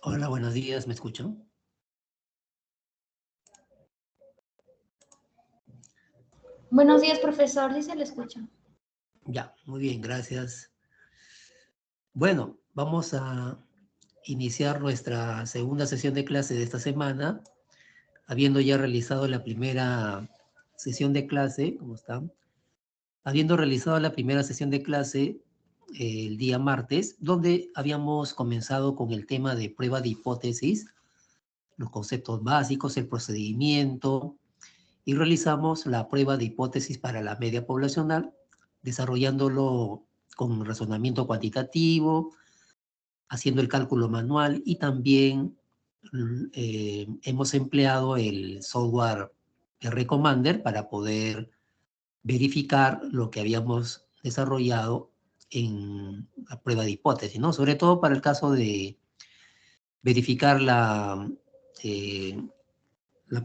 Hola, buenos días, ¿me escuchan? Buenos días, profesor, sí se le escucha. Ya, muy bien, gracias. Bueno, vamos a iniciar nuestra segunda sesión de clase de esta semana, habiendo ya realizado la primera sesión de clase, ¿cómo están? Habiendo realizado la primera sesión de clase el día martes, donde habíamos comenzado con el tema de prueba de hipótesis, los conceptos básicos, el procedimiento, y realizamos la prueba de hipótesis para la media poblacional, desarrollándolo con razonamiento cuantitativo, haciendo el cálculo manual y también hemos empleado el software RCommander para poder verificar lo que habíamos desarrollado en la prueba de hipótesis, ¿no? Sobre todo para el caso de verificar la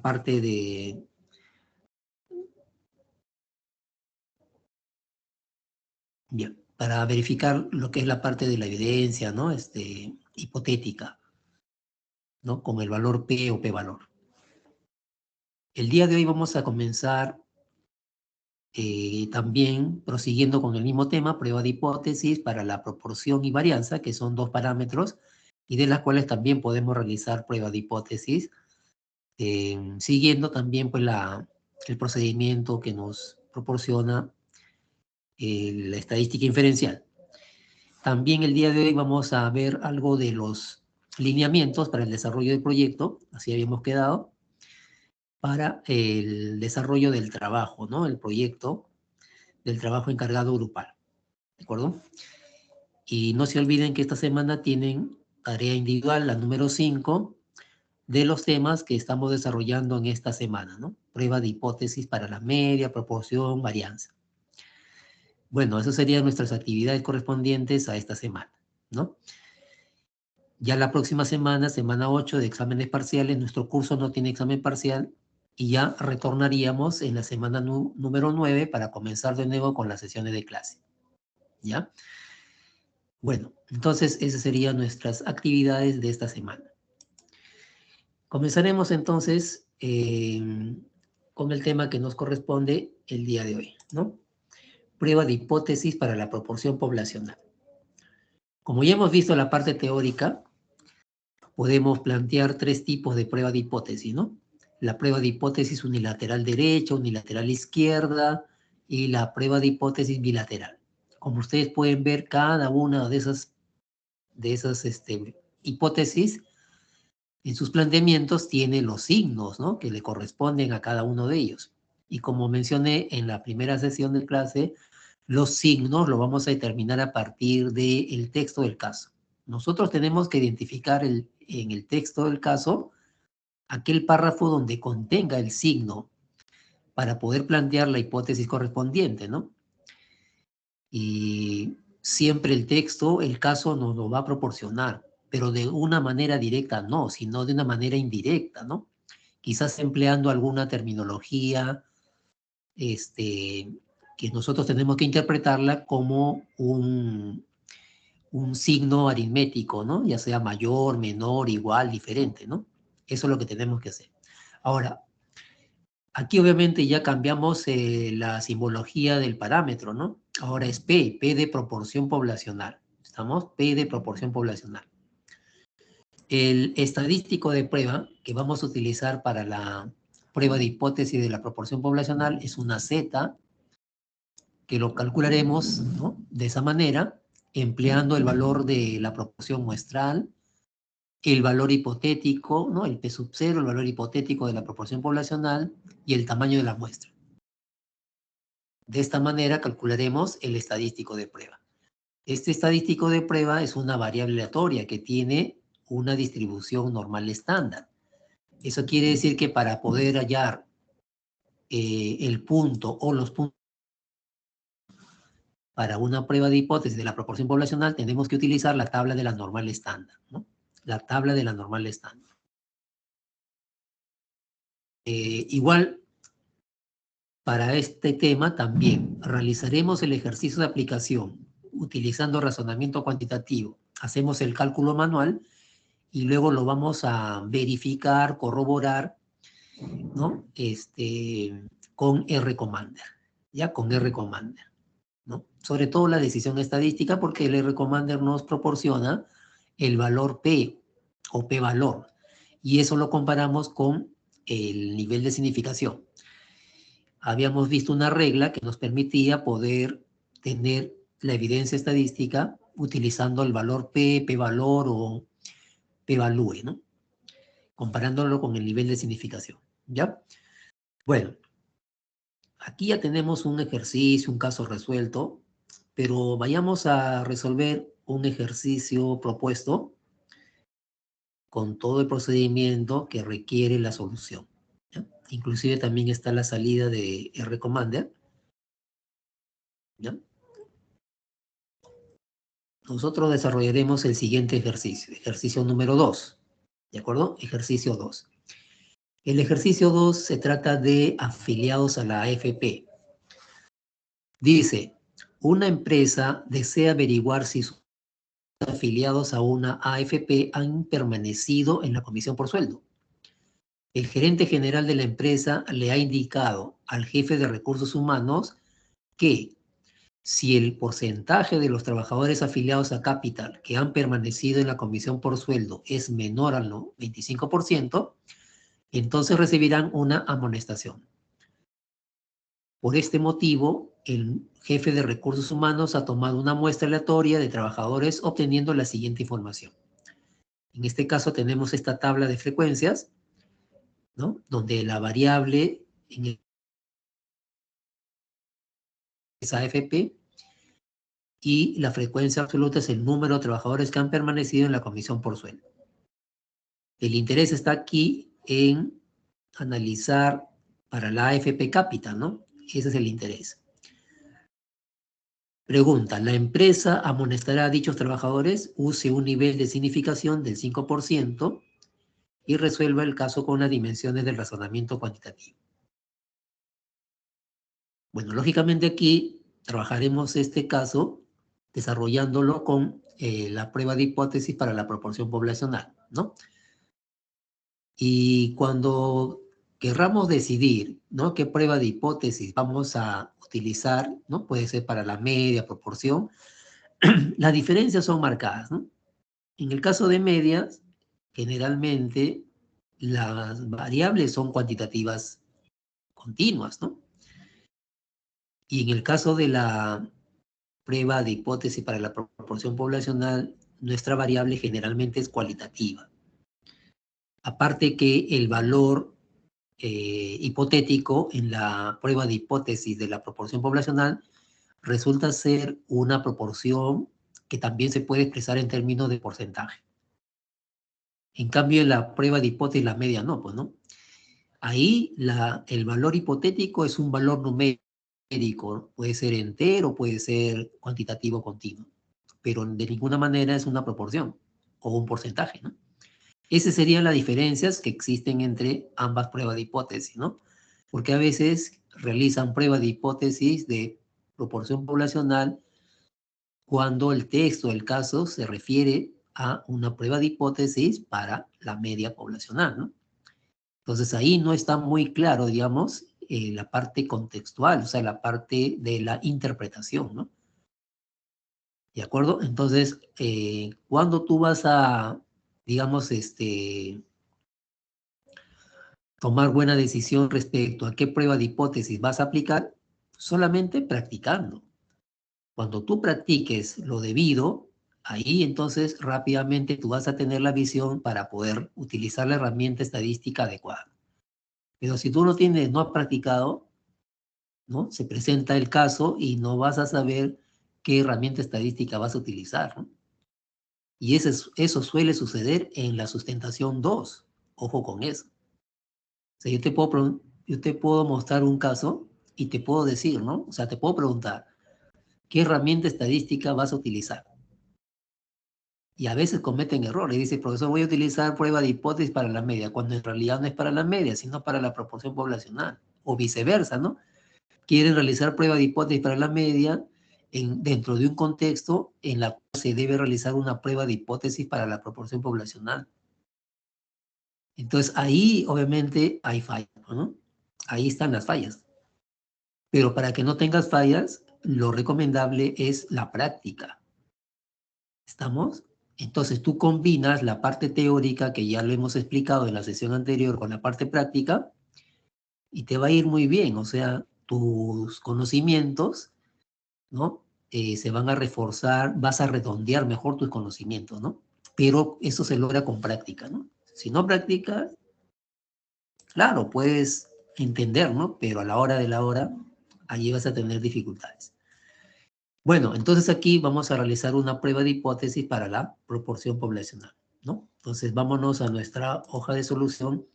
parte de bien, para verificar lo que es la parte de la evidencia, ¿no? Hipotética, ¿no? Con el valor P o P-valor. El día de hoy vamos a comenzar también prosiguiendo con el mismo tema, prueba de hipótesis para la proporción y varianza, que son dos parámetros, y de las cuales también podemos realizar prueba de hipótesis, siguiendo también pues, el procedimiento que nos proporciona la estadística inferencial. También el día de hoy vamos a ver algo de los lineamientos para el desarrollo del proyecto, así habíamos quedado, para el desarrollo del trabajo, ¿no? El proyecto del trabajo encargado grupal, ¿de acuerdo? Y no se olviden que esta semana tienen tarea individual, la número 5, de los temas que estamos desarrollando en esta semana, ¿no? Prueba de hipótesis para la media, proporción, varianza. Bueno, esas serían nuestras actividades correspondientes a esta semana, ¿no? Ya la próxima semana, semana 8 de exámenes parciales, nuestro curso no tiene examen parcial y ya retornaríamos en la semana número 9 para comenzar de nuevo con las sesiones de clase. ¿Ya? Bueno, entonces esas serían nuestras actividades de esta semana. Comenzaremos entonces con el tema que nos corresponde el día de hoy, ¿no? Prueba de hipótesis para la proporción poblacional. Como ya hemos visto la parte teórica, podemos plantear tres tipos de prueba de hipótesis, ¿no? La prueba de hipótesis unilateral derecha, unilateral izquierda y la prueba de hipótesis bilateral. Como ustedes pueden ver, cada una de esas hipótesis en sus planteamientos tiene los signos, ¿no? Que le corresponden a cada uno de ellos. Y como mencioné en la primera sesión de clase, los signos lo vamos a determinar a partir del texto del caso. Nosotros tenemos que identificar en el texto del caso aquel párrafo donde contenga el signo para poder plantear la hipótesis correspondiente, ¿no? Y siempre el texto, el caso nos lo va a proporcionar, pero de una manera directa no, sino de una manera indirecta, ¿no? Quizás empleando alguna terminología que nosotros tenemos que interpretarla como un signo aritmético, ¿no? Ya sea mayor, menor, igual, diferente, ¿no? Eso es lo que tenemos que hacer. Ahora, aquí obviamente ya cambiamos la simbología del parámetro, ¿no? Ahora es P de proporción poblacional. ¿Estamos? P de proporción poblacional. El estadístico de prueba que vamos a utilizar para la prueba de hipótesis de la proporción poblacional es una Z, que lo calcularemos, ¿no? De esa manera, empleando el valor de la proporción muestral, el valor hipotético, ¿no? El P sub 0, el valor hipotético de la proporción poblacional y el tamaño de la muestra. De esta manera calcularemos el estadístico de prueba. Este estadístico de prueba es una variable aleatoria que tiene una distribución normal estándar. Eso quiere decir que para poder hallar el punto o los puntos para una prueba de hipótesis de la proporción poblacional, tenemos que utilizar la tabla de la normal estándar, ¿no? La tabla de la normal estándar. Igual, para este tema también realizaremos el ejercicio de aplicación utilizando razonamiento cuantitativo hacemos el cálculo manual y luego lo vamos a verificar, corroborar, ¿no? Con RCommander, ¿ya? Con RCommander, ¿no? Sobre todo la decisión estadística, porque el RCommander nos proporciona el valor P o P-valor, y eso lo comparamos con el nivel de significación. Habíamos visto una regla que nos permitía poder tener la evidencia estadística utilizando el valor P, P-valor o P-value, ¿no? Comparándolo con el nivel de significación, ¿ya? Bueno, aquí ya tenemos un ejercicio, un caso resuelto, pero vayamos a resolver un ejercicio propuesto con todo el procedimiento que requiere la solución, ¿ya? Inclusive también está la salida de RCommander, ¿ya? Nosotros desarrollaremos el siguiente ejercicio número 2, ¿de acuerdo? Ejercicio 2. El ejercicio 2 se trata de afiliados a la AFP. Dice, una empresa desea averiguar si sus afiliados a una AFP han permanecido en la comisión por sueldo. El gerente general de la empresa le ha indicado al jefe de recursos humanos que si el porcentaje de los trabajadores afiliados a Capital que han permanecido en la comisión por sueldo es menor al 25%, entonces recibirán una amonestación. Por este motivo, el jefe de recursos humanos ha tomado una muestra aleatoria de trabajadores obteniendo la siguiente información. En este caso tenemos esta tabla de frecuencias, ¿no? Donde la variable en es AFP y la frecuencia absoluta es el número de trabajadores que han permanecido en la comisión por sueldo. El interés está aquí en analizar para la AFP Capital, ¿no? Ese es el interés. Pregunta, ¿la empresa amonestará a dichos trabajadores? Use un nivel de significación del 5% y resuelva el caso con las dimensiones del razonamiento cuantitativo. Bueno, lógicamente aquí trabajaremos este caso desarrollándolo con la prueba de hipótesis para la proporción poblacional, ¿no? Y cuando querramos decidir, ¿no?, qué prueba de hipótesis vamos a utilizar, ¿no? Puede ser para la media, proporción, las diferencias son marcadas, ¿no? En el caso de medias, generalmente las variables son cuantitativas continuas, ¿no? Y en el caso de la prueba de hipótesis para la proporción poblacional, nuestra variable generalmente es cualitativa. Aparte que el valor hipotético en la prueba de hipótesis de la proporción poblacional resulta ser una proporción que también se puede expresar en términos de porcentaje. En cambio, en la prueba de hipótesis, la media no, pues, ¿no? Ahí el valor hipotético es un valor numérico, puede ser entero, puede ser cuantitativo continuo, pero de ninguna manera es una proporción o un porcentaje, ¿no? Esas serían las diferencias que existen entre ambas pruebas de hipótesis, ¿no? Porque a veces realizan pruebas de hipótesis de proporción poblacional cuando el texto del caso se refiere a una prueba de hipótesis para la media poblacional, ¿no? Entonces ahí no está muy claro, digamos, la parte contextual, o sea, la parte de la interpretación, ¿no? ¿De acuerdo? Entonces, cuando tú vas a, digamos, tomar buena decisión respecto a qué prueba de hipótesis vas a aplicar, solamente practicando. Cuando tú practiques lo debido, ahí entonces rápidamente tú vas a tener la visión para poder utilizar la herramienta estadística adecuada. Pero si tú no has practicado, ¿no? Se presenta el caso y no vas a saber qué herramienta estadística vas a utilizar, ¿no? Y eso suele suceder en la sustentación 2. Ojo con eso. O sea, yo te puedo mostrar un caso y te puedo decir, ¿no? O sea, te puedo preguntar, ¿qué herramienta estadística vas a utilizar? Y a veces cometen errores. Dice, profesor, voy a utilizar prueba de hipótesis para la media, cuando en realidad no es para la media, sino para la proporción poblacional. O viceversa, ¿no? Quieren realizar prueba de hipótesis para la media, dentro de un contexto en la cual se debe realizar una prueba de hipótesis para la proporción poblacional. Entonces, ahí obviamente hay fallas, ¿no? Ahí están las fallas. Pero para que no tengas fallas, lo recomendable es la práctica. ¿Estamos? Entonces, tú combinas la parte teórica, que ya lo hemos explicado en la sesión anterior, con la parte práctica, y te va a ir muy bien. O sea, tus conocimientos, ¿no? Se van a reforzar, vas a redondear mejor tus conocimientos, ¿no? Pero eso se logra con práctica, ¿no? Si no practicas, claro, puedes entender, ¿no? Pero a la hora de la hora, allí vas a tener dificultades. Bueno, entonces aquí vamos a realizar una prueba de hipótesis para la proporción poblacional, ¿no? Entonces vámonos a nuestra hoja de solución.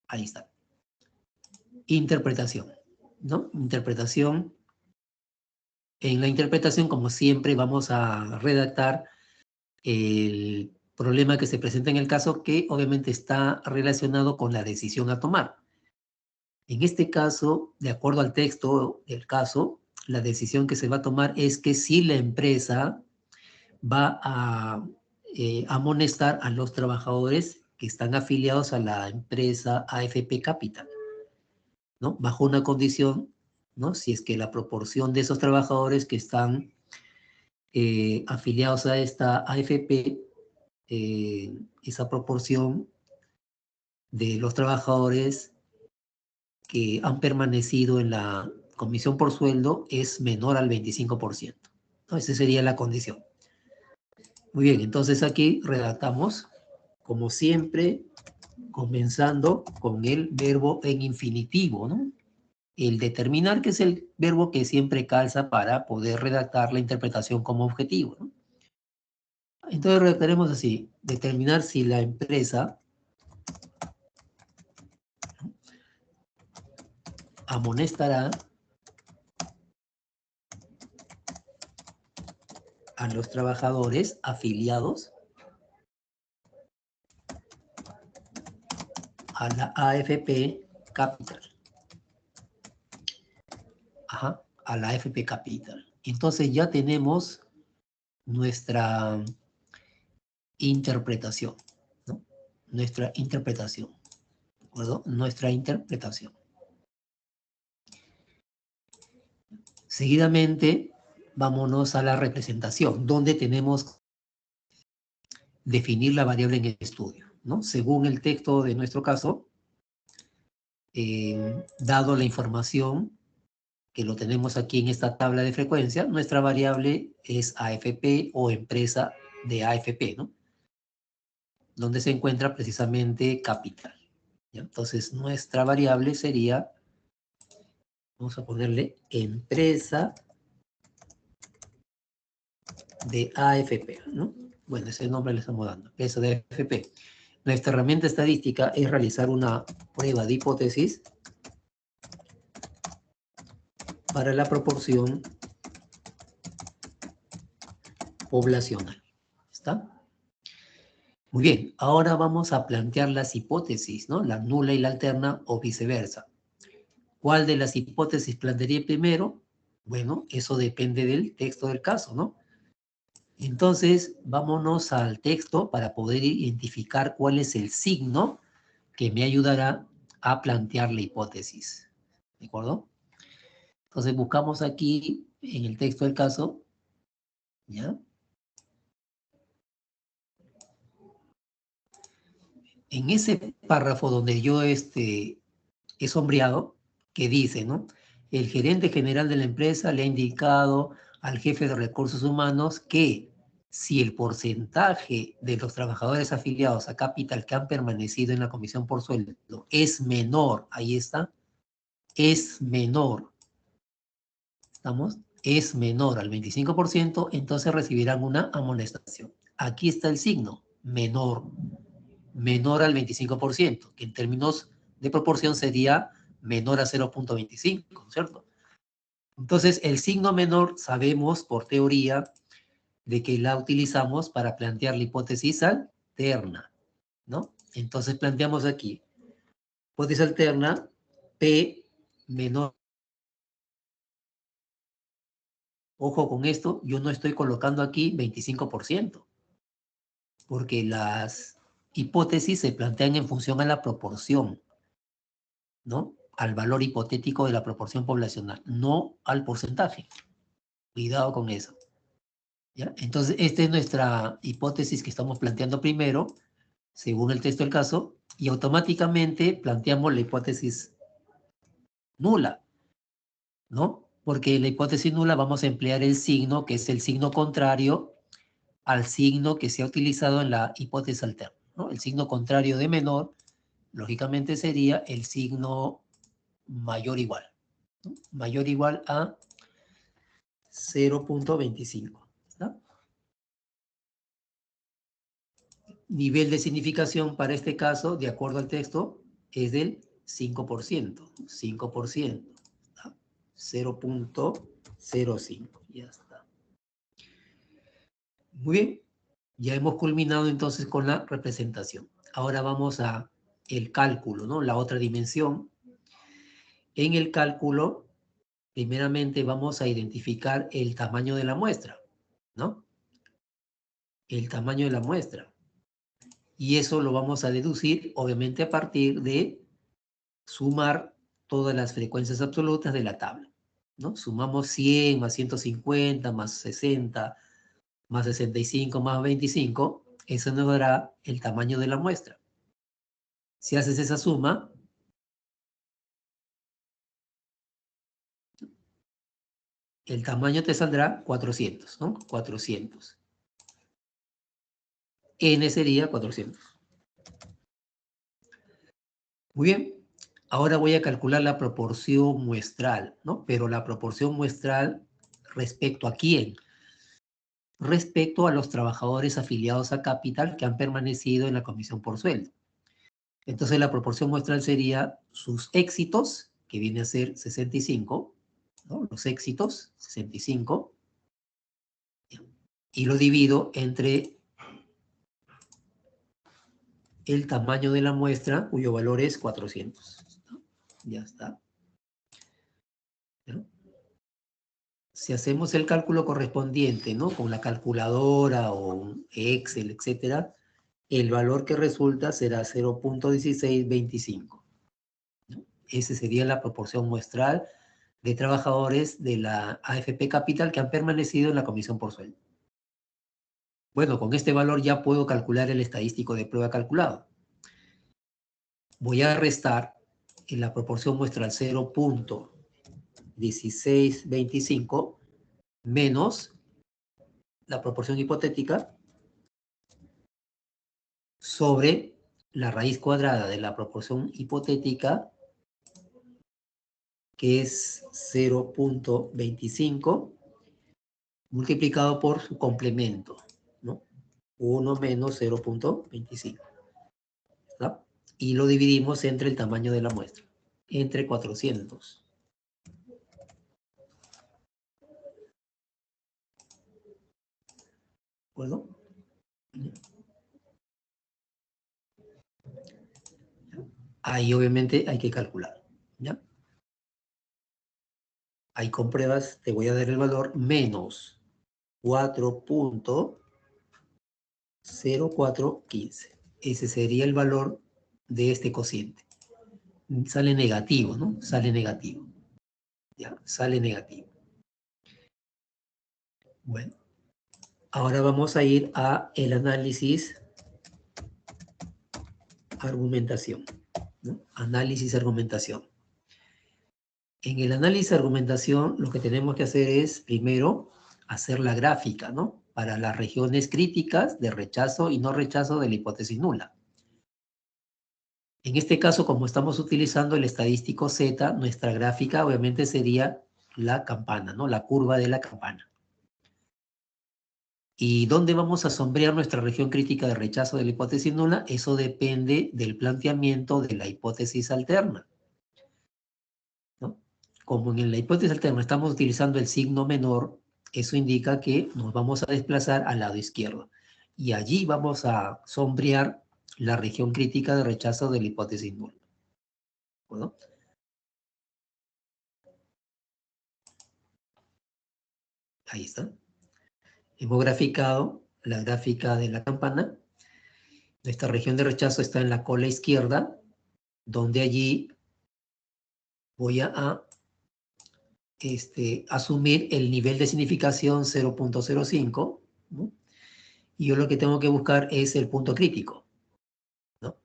Ahí está. Interpretación, ¿no? Interpretación. En la interpretación, como siempre, vamos a redactar el problema que se presenta en el caso, que obviamente está relacionado con la decisión a tomar. En este caso, de acuerdo al texto del caso, la decisión que se va a tomar es que si la empresa va a amonestar a los trabajadores que están afiliados a la empresa AFP Capital, ¿no? Bajo una condición, ¿no? Si es que la proporción de esos trabajadores que están afiliados a esta AFP, esa proporción de los trabajadores que han permanecido en la comisión por sueldo es menor al 25%. ¿No? Esa sería la condición. Muy bien, entonces aquí redactamos, como siempre, comenzando con el verbo en infinitivo, ¿no? El determinar, que es el verbo que siempre calza para poder redactar la interpretación como objetivo, ¿no? Entonces redactaremos así: determinar si la empresa amonestará a los trabajadores afiliados a la AFP Capital. Ajá, a la AFP Capital. Entonces ya tenemos nuestra interpretación, ¿no? Nuestra interpretación, ¿de acuerdo? Nuestra interpretación. Seguidamente, vámonos a la representación, donde tenemos que definir la variable en estudio, ¿no? Según el texto de nuestro caso, dado la información que lo tenemos aquí en esta tabla de frecuencia, nuestra variable es AFP o empresa de AFP, ¿no? Donde se encuentra precisamente capital. ¿Ya? Entonces, nuestra variable sería, vamos a ponerle empresa de AFP, ¿no? Bueno, ese nombre le estamos dando, empresa de AFP. Nuestra herramienta estadística es realizar una prueba de hipótesis para la proporción poblacional. ¿Está? Muy bien, ahora vamos a plantear las hipótesis, ¿no? La nula y la alterna o viceversa. ¿Cuál de las hipótesis plantearía primero? Bueno, eso depende del texto del caso, ¿no? Entonces, vámonos al texto para poder identificar cuál es el signo que me ayudará a plantear la hipótesis. ¿De acuerdo? Entonces, buscamos aquí en el texto del caso, ¿ya? En ese párrafo donde yo he sombreado, que dice, ¿no? El gerente general de la empresa le ha indicado al jefe de recursos humanos que si el porcentaje de los trabajadores afiliados a Capital que han permanecido en la comisión por sueldo es menor, ahí está, es menor, ¿estamos? Es menor al 25%, entonces recibirán una amonestación. Aquí está el signo, menor, menor al 25%, que en términos de proporción sería menor a 0.25, ¿cierto? Entonces, el signo menor sabemos por teoría de que la utilizamos para plantear la hipótesis alterna, ¿no? Entonces planteamos aquí, hipótesis alterna, P menor Ojo con esto, yo no estoy colocando aquí 25%, porque las hipótesis se plantean en función a la proporción, ¿no? Al valor hipotético de la proporción poblacional, no al porcentaje. Cuidado con eso. ¿Ya? Entonces, esta es nuestra hipótesis que estamos planteando primero, según el texto del caso, y automáticamente planteamos la hipótesis nula, ¿no? Porque en la hipótesis nula vamos a emplear el signo, que es el signo contrario al signo que se ha utilizado en la hipótesis alterna, ¿no? El signo contrario de menor, lógicamente, sería el signo mayor igual, ¿no? Mayor igual a 0.25, ¿no? Nivel de significación para este caso, de acuerdo al texto, es del 5%, 5%, ¿no? 0.05, ya está. Muy bien, ya hemos culminado entonces con la representación. Ahora vamos a el cálculo, ¿no? La otra dimensión. En el cálculo, primeramente vamos a identificar el tamaño de la muestra, ¿no? El tamaño de la muestra. Y eso lo vamos a deducir, obviamente, a partir de sumar todas las frecuencias absolutas de la tabla, ¿no? Sumamos 100 más 150 más 60 más 65 más 25, eso nos dará el tamaño de la muestra. Si haces esa suma, el tamaño te saldrá 400, ¿no? 400. N sería 400. Muy bien. Ahora voy a calcular la proporción muestral, ¿no? Pero la proporción muestral, ¿respecto a quién? Respecto a los trabajadores afiliados a Capital que han permanecido en la comisión por sueldo. Entonces la proporción muestral sería sus éxitos, que viene a ser 65, ¿no? Los éxitos, 65, y lo divido entre el tamaño de la muestra, cuyo valor es 400. ¿No? Ya está. ¿No? Si hacemos el cálculo correspondiente, ¿no? Con la calculadora o un Excel, etcétera, el valor que resulta será 0.1625. ¿No? Esa sería la proporción muestral de trabajadores de la AFP Capital que han permanecido en la comisión por sueldo. Bueno, con este valor ya puedo calcular el estadístico de prueba calculado. Voy a restar en la proporción muestral 0.1625 menos la proporción hipotética sobre la raíz cuadrada de la proporción hipotética, que es 0.25, multiplicado por su complemento, ¿no? 1 menos 0.25. ¿Está? Y lo dividimos entre el tamaño de la muestra, entre 400. ¿De acuerdo? Ahí obviamente hay que calcular, ¿ya? Ahí con pruebas te voy a dar el valor menos 4.0415. Ese sería el valor de este cociente. Sale negativo, ¿no? Sale negativo. Ya, sale negativo. Bueno, ahora vamos a ir a el análisis argumentación, ¿no? Análisis argumentación. En el análisis argumentación lo que tenemos que hacer es, primero, hacer la gráfica, ¿no? Para las regiones críticas de rechazo y no rechazo de la hipótesis nula. En este caso, como estamos utilizando el estadístico Z, nuestra gráfica obviamente sería la campana, ¿no? La curva de la campana. ¿Y dónde vamos a sombrear nuestra región crítica de rechazo de la hipótesis nula? Eso depende del planteamiento de la hipótesis alterna, ¿no? Como en la hipótesis alterna estamos utilizando el signo menor, eso indica que nos vamos a desplazar al lado izquierdo. Y allí vamos a sombrear la región crítica de rechazo de la hipótesis nula. ¿No? Ahí está. Hemos graficado la gráfica de la campana. Esta región de rechazo está en la cola izquierda, donde allí voy a asumir el nivel de significación 0.05, ¿no? Y yo lo que tengo que buscar es el punto crítico, ¿no?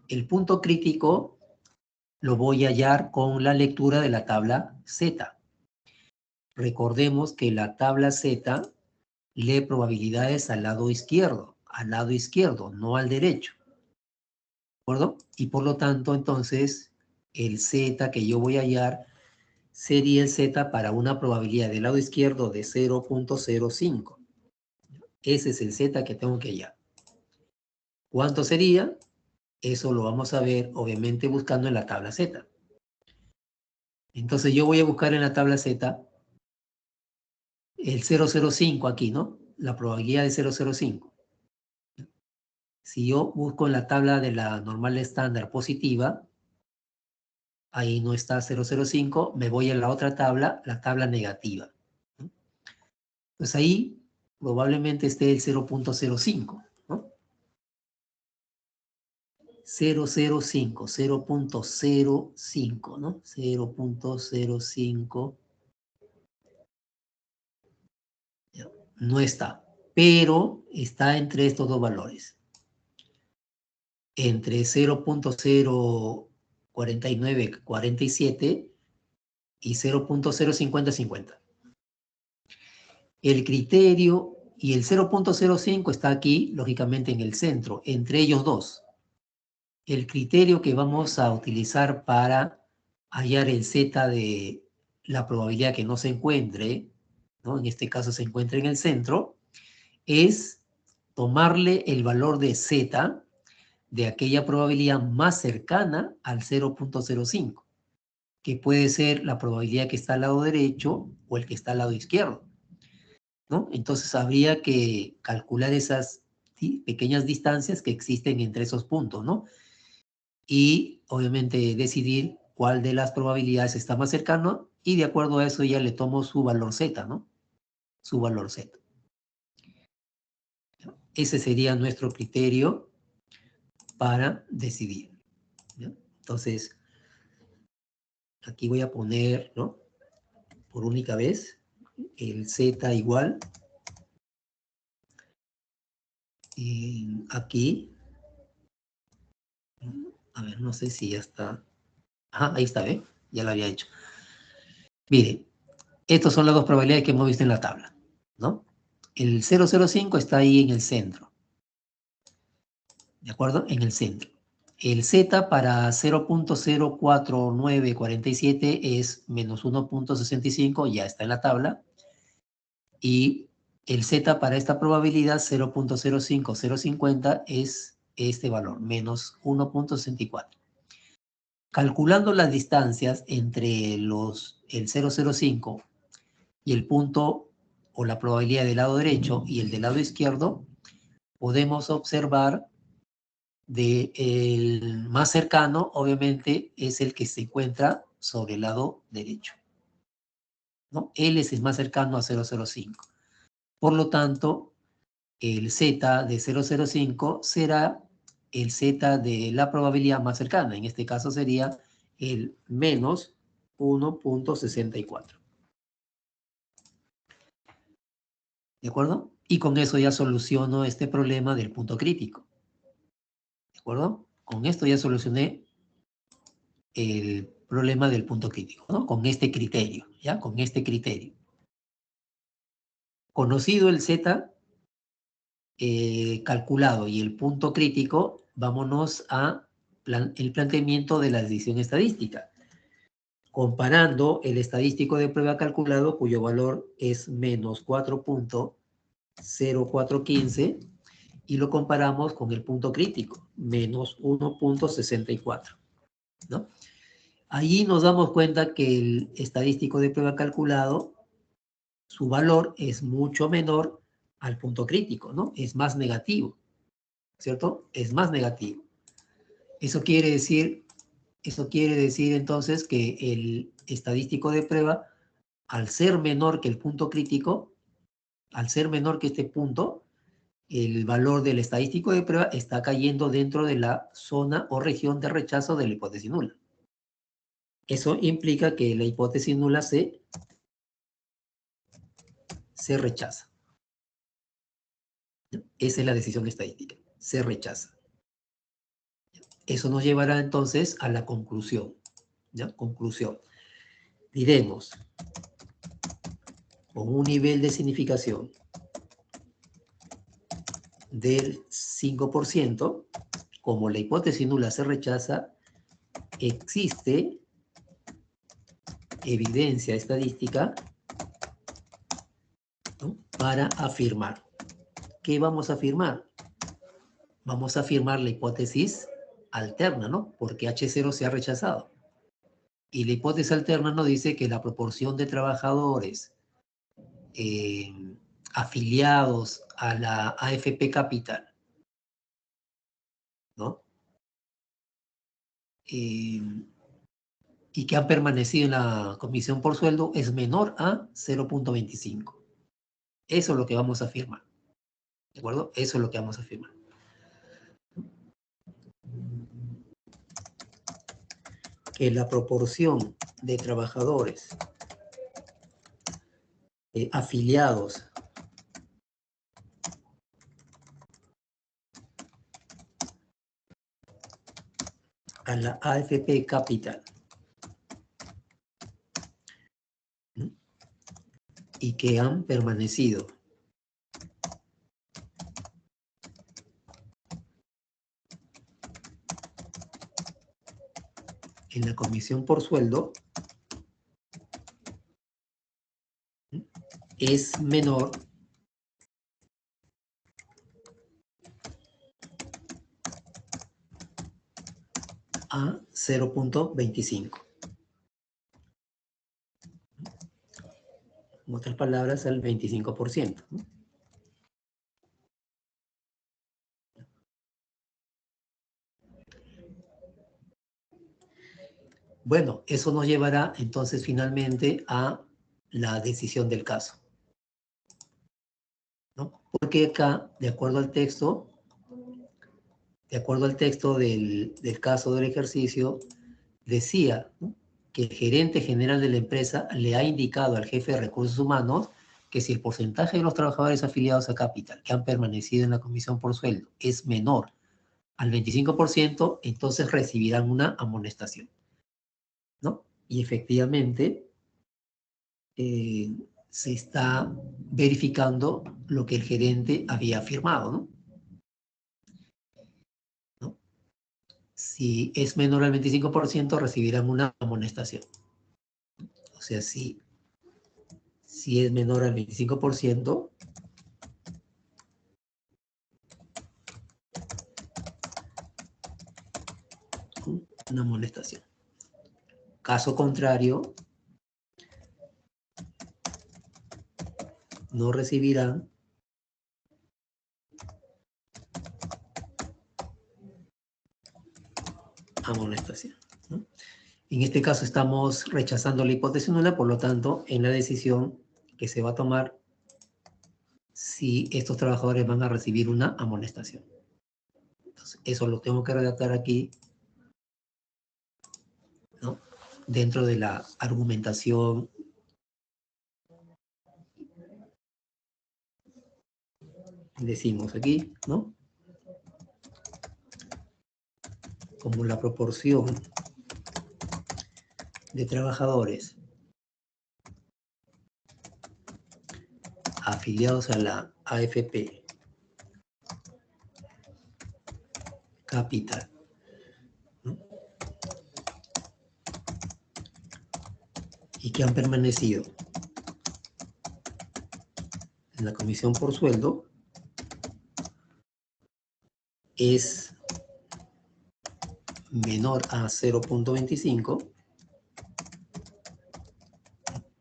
El punto crítico lo voy a hallar con la lectura de la tabla Z. Recordemos que la tabla Z lee probabilidades al lado izquierdo, no al derecho, ¿de acuerdo? Y por lo tanto, entonces, el Z que yo voy a hallar sería el Z para una probabilidad del lado izquierdo de 0.05. Ese es el Z que tengo que hallar. ¿Cuánto sería? Eso lo vamos a ver, obviamente, buscando en la tabla Z. Entonces yo voy a buscar en la tabla Z el 0.05 aquí, ¿no? La probabilidad de 0.05. Si yo busco en la tabla de la normal estándar positiva, ahí no está 0.05, me voy a la otra tabla, la tabla negativa, ¿no? Pues ahí probablemente esté el 0.05, ¿no? 0.05, 0.05, ¿no? 0.05. No está, pero está entre estos dos valores. Entre 0.04947 y 0.05050. El criterio y el 0.05 está aquí, lógicamente, en el centro, entre ellos dos. El criterio que vamos a utilizar para hallar el Z de la probabilidad que no se encuentre, ¿no? En este caso se encuentra en el centro, es tomarle el valor de Z de aquella probabilidad más cercana al 0.05, que puede ser la probabilidad que está al lado derecho o el que está al lado izquierdo, ¿no? Entonces habría que calcular esas pequeñas distancias que existen entre esos puntos, ¿no? Y obviamente decidir cuál de las probabilidades está más cercano y de acuerdo a eso ya le tomo su valor Z, ¿no? Su valor Z. Ese sería nuestro criterio para decidir, ¿no? Entonces, aquí voy a poner, ¿no? Por única vez, el Z igual. Y aquí, a ver, no sé si ya está. Ajá, ahí está, ¿ve? Ya lo había hecho. Mire, estas son las dos probabilidades que hemos visto en la tabla, ¿no? El 005 está ahí en el centro, ¿de acuerdo? En el centro. El Z para 0.04947 es menos 1.65, ya está en la tabla. Y el Z para esta probabilidad 0.05050 es este valor, menos 1.64. Calculando las distancias entre el 0.05 y el punto o la probabilidad del lado derecho y el del lado izquierdo, podemos observar de el más cercano, obviamente, es el que se encuentra sobre el lado derecho, ¿no? Él es el más cercano a 0.05. Por lo tanto, el Z de 0.05 será el Z de la probabilidad más cercana. En este caso sería el menos 1.64. ¿De acuerdo? Y con eso ya soluciono este problema del punto crítico. ¿De acuerdo? Con esto ya solucioné el problema del punto crítico, ¿no? Con este criterio, ¿ya? Con este criterio. Conocido el Z calculado y el punto crítico, vámonos a el planteamiento de la decisión estadística. Comparando el estadístico de prueba calculado, cuyo valor es menos 4.0415, y lo comparamos con el punto crítico, menos 1.64, ¿no? Allí nos damos cuenta que el estadístico de prueba calculado, su valor es mucho menor al punto crítico, ¿no? Es más negativo, ¿cierto? Es más negativo. Eso quiere decir entonces que el estadístico de prueba, al ser menor que el punto crítico, Al ser menor que este punto, el valor del estadístico de prueba está cayendo dentro de la zona o región de rechazo de la hipótesis nula. Eso implica que la hipótesis nula se rechaza. Esa es la decisión estadística, se rechaza. Eso nos llevará entonces a la conclusión. ¿Ya? Conclusión. Diremos, con un nivel de significación del 5%, como la hipótesis nula se rechaza, existe evidencia estadística, ¿no?, para afirmar. ¿Qué vamos a afirmar? Vamos a afirmar la hipótesis alterna, ¿no? Porque H0 se ha rechazado. Y la hipótesis alterna nos dice que la proporción de trabajadores afiliados a la AFP Capital, ¿no?, y que han permanecido en la comisión por sueldo es menor a 0.25. Eso es lo que vamos a afirmar. ¿De acuerdo? Eso es lo que vamos a afirmar. Que la proporción de trabajadores afiliados a la AFP Capital, ¿no?, y que han permanecido en la comisión por sueldo, ¿no?, es menor a 0.25. En otras palabras, al 25%. ¿no? Bueno, eso nos llevará entonces finalmente a la decisión del caso, ¿no? Porque acá, de acuerdo al texto del caso del ejercicio, decía, ¿no?, que el gerente general de la empresa le ha indicado al jefe de recursos humanos que si el porcentaje de los trabajadores afiliados a Capital que han permanecido en la comisión por sueldo es menor al 25%, entonces recibirán una amonestación, ¿no? Y efectivamente se está verificando lo que el gerente había afirmado, ¿no? Si es menor al 25%, recibirán una amonestación. O sea, si es menor al 25%, una amonestación. Caso contrario, no recibirán amonestación, ¿no? En este caso estamos rechazando la hipótesis nula, por lo tanto, en la decisión que se va a tomar, si estos trabajadores van a recibir una amonestación. Entonces, eso lo tengo que redactar aquí, ¿no?, dentro de la argumentación decimos aquí, ¿no?, como la proporción de trabajadores afiliados a la AFP Capital, ¿no?, y que han permanecido en la comisión por sueldo es menor a 0.25,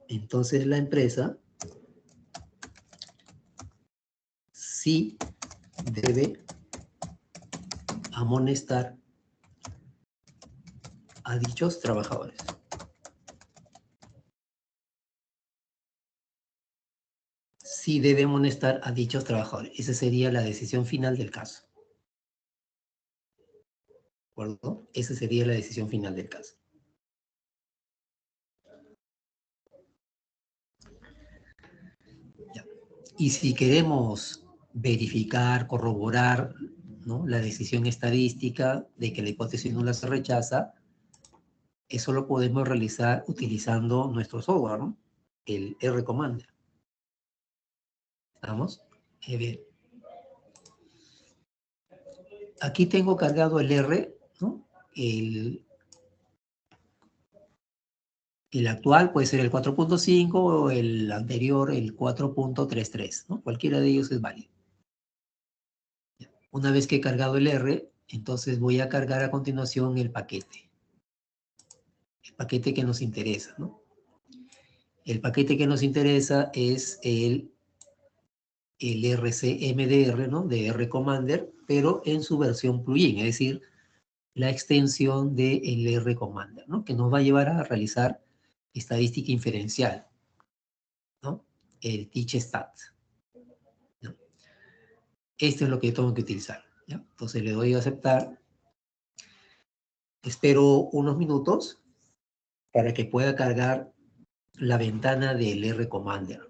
entonces la empresa sí debe amonestar a dichos trabajadores. Sí si debe amonestar a dichos trabajadores. Esa sería la decisión final del caso. ¿De acuerdo? Esa sería la decisión final del caso. Ya. Y si queremos verificar, corroborar, ¿no?, la decisión estadística de que la hipótesis nula se rechaza, eso lo podemos realizar utilizando nuestro software, ¿no?, el R-Commander. ¿Estamos? Bien. Aquí tengo cargado el R, ¿no? El actual puede ser el 4.5 o el anterior, el 4.33, ¿no? Cualquiera de ellos es válido. Una vez que he cargado el R, entonces voy a cargar a continuación el paquete. El paquete que nos interesa, ¿no? El paquete que nos interesa es el RCMDR, ¿no?, de R-Commander, pero en su versión plugin, es decir, la extensión del R-Commander, ¿no?, que nos va a llevar a realizar estadística inferencial, ¿no?, el teachstat, ¿no? Esto es lo que tengo que utilizar, ¿ya? Entonces le doy a aceptar. Espero unos minutos para que pueda cargar la ventana del R-Commander.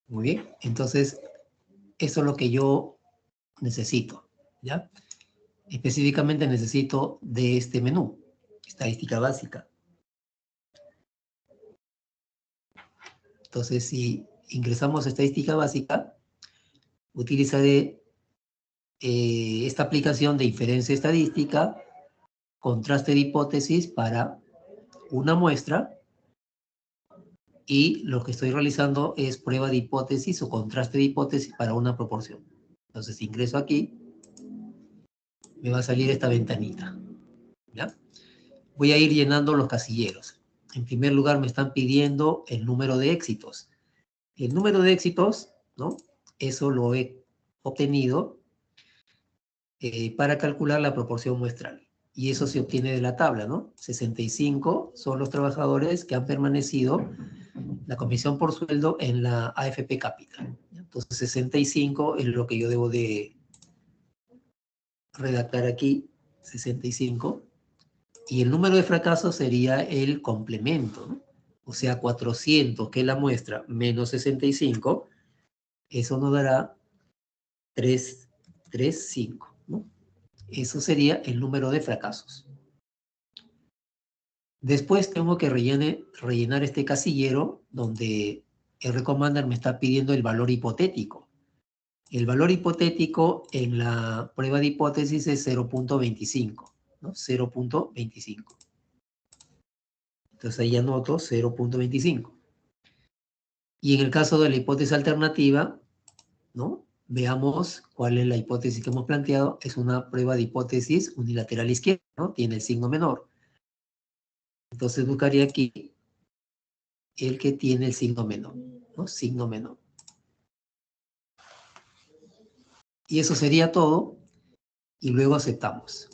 Muy bien, entonces eso es lo que yo necesito, ¿ya? Específicamente necesito de este menú, estadística básica. Entonces, si ingresamos a estadística básica, utilizaré esta aplicación de inferencia estadística, contraste de hipótesis para una muestra, y lo que estoy realizando es prueba de hipótesis o contraste de hipótesis para una proporción. Entonces, ingreso aquí, me va a salir esta ventanita, ¿ya? Voy a ir llenando los casilleros. En primer lugar, me están pidiendo el número de éxitos. El número de éxitos, ¿no?, eso lo he obtenido para calcular la proporción muestral. Y eso se obtiene de la tabla, ¿no? 65 son los trabajadores que han permanecido la comisión por sueldo en la AFP Capital. Entonces, 65 es lo que yo debo de redactar aquí, 65. Y el número de fracasos sería el complemento, ¿no? O sea, 400, que es la muestra, menos 65, eso nos dará 335, ¿no? Eso sería el número de fracasos. Después tengo que rellenar este casillero donde el R-Commander me está pidiendo el valor hipotético. El valor hipotético en la prueba de hipótesis es 0.25, ¿no? 0.25. Entonces ahí anoto 0.25. Y en el caso de la hipótesis alternativa, ¿no?, veamos cuál es la hipótesis que hemos planteado. Es una prueba de hipótesis unilateral izquierda, ¿no? Tiene el signo menor. Entonces buscaría aquí el que tiene el signo menor, ¿no? Signo menor. Y eso sería todo. Y luego aceptamos.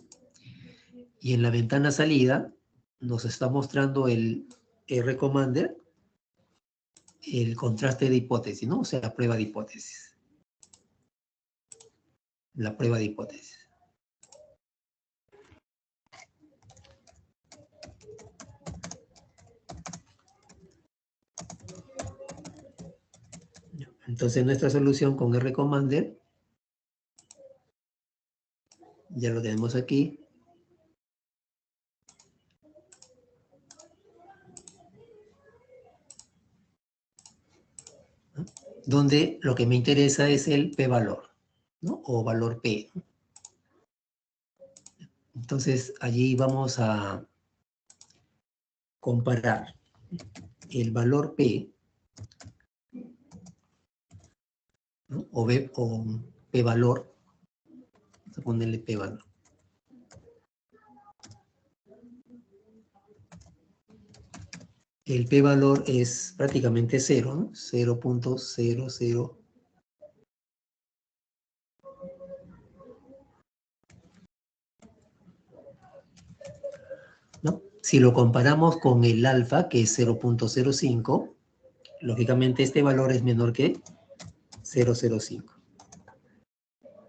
Y en la ventana salida nos está mostrando el R-Commander, el contraste de hipótesis, ¿no? O sea, la prueba de hipótesis. La prueba de hipótesis. Entonces nuestra solución con R-Commander, ya lo tenemos aquí. ¿No? Donde lo que me interesa es el p-valor, ¿no?, o valor p. Entonces allí vamos a comparar el valor p, ¿no?, o p-valor. Vamos a ponerle p-valor. El p-valor es prácticamente 0, ¿no? 0.00. ¿No? Si lo comparamos con el alfa, que es 0.05, lógicamente este valor es menor que 0.05.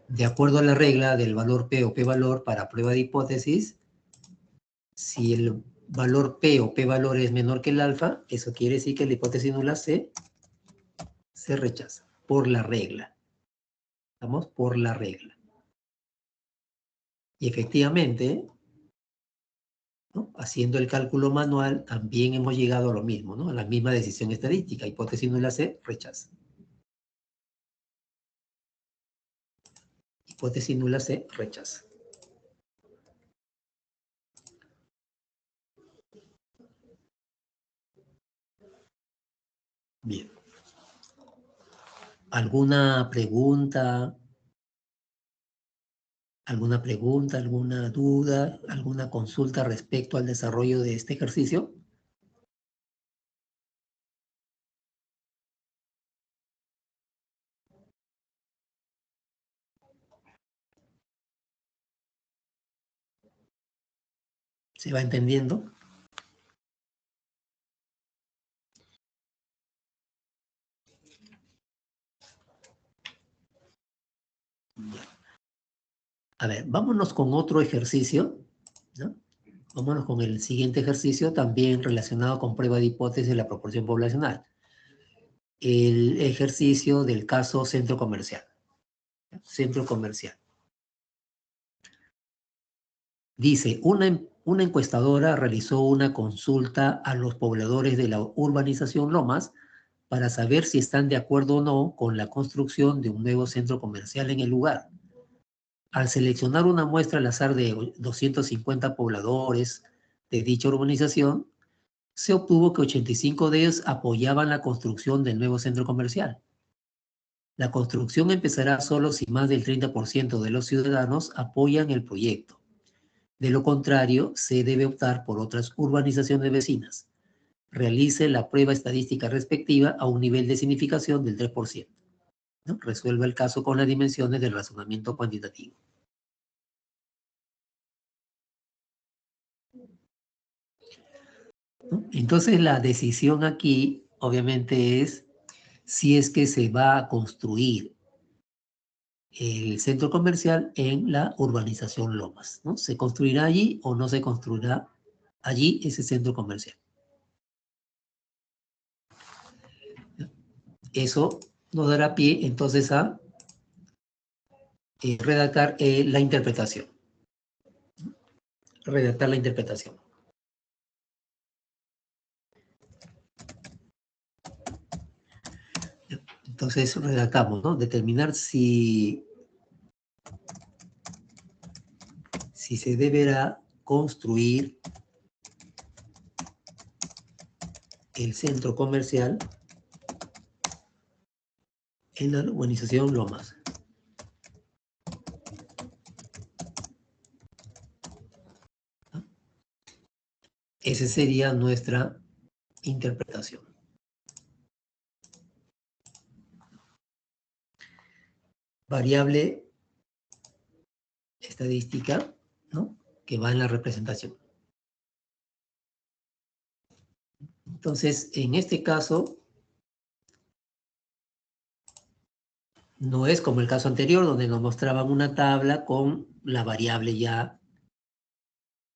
De acuerdo a la regla del valor P o P-valor para prueba de hipótesis, si el valor P o P-valor es menor que el alfa, eso quiere decir que la hipótesis nula se rechaza por la regla. ¿Estamos? Por la regla. Y efectivamente, ¿no? Haciendo el cálculo manual, también hemos llegado a lo mismo, ¿no? A la misma decisión estadística. Hipótesis nula se rechaza. Hipótesis nula se rechaza. Bien. ¿Alguna pregunta? ¿Alguna duda, alguna consulta respecto al desarrollo de este ejercicio? ¿Se va entendiendo? A ver, vámonos con otro ejercicio, ¿no? Vámonos con el siguiente ejercicio, también relacionado con prueba de hipótesis de la proporción poblacional. El ejercicio del caso centro comercial. Centro comercial. Dice, una encuestadora realizó una consulta a los pobladores de la urbanización Lomas para saber si están de acuerdo o no con la construcción de un nuevo centro comercial en el lugar. Al seleccionar una muestra al azar de 250 pobladores de dicha urbanización, se obtuvo que 85 de ellos apoyaban la construcción del nuevo centro comercial. La construcción empezará solo si más del 30% de los ciudadanos apoyan el proyecto. De lo contrario, se debe optar por otras urbanizaciones vecinas. Realice la prueba estadística respectiva a un nivel de significación del 3%. ¿No? Resuelva el caso con las dimensiones del razonamiento cuantitativo. ¿No? Entonces, la decisión aquí, obviamente, es si es que se va a construir el centro comercial en la urbanización Lomas, ¿no? ¿Se construirá allí o no se construirá allí ese centro comercial? Eso nos dará pie entonces a redactar la interpretación. Redactar la interpretación. Entonces redactamos, ¿no? Determinar si se deberá construir el centro comercial en la urbanización Lomas. Esa sería nuestra interpretación. Variable estadística, ¿no? Que va en la representación. Entonces, en este caso, no es como el caso anterior, donde nos mostraban una tabla con la variable ya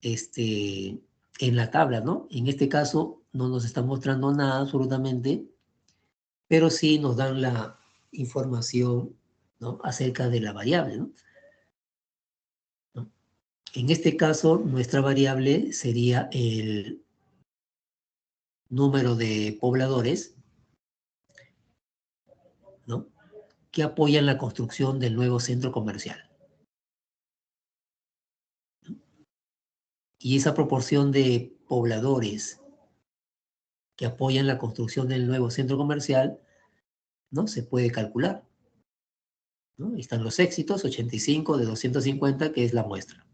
en la tabla, ¿no? En este caso, no nos están mostrando nada absolutamente, pero sí nos dan la información, ¿no? Acerca de la variable, ¿no? En este caso, nuestra variable sería el número de pobladores, ¿no? Que apoyan la construcción del nuevo centro comercial. Y esa proporción de pobladores que apoyan la construcción del nuevo centro comercial, ¿no? Se puede calcular. ¿no? Ahí están los éxitos, 85 de 250, que es la muestra.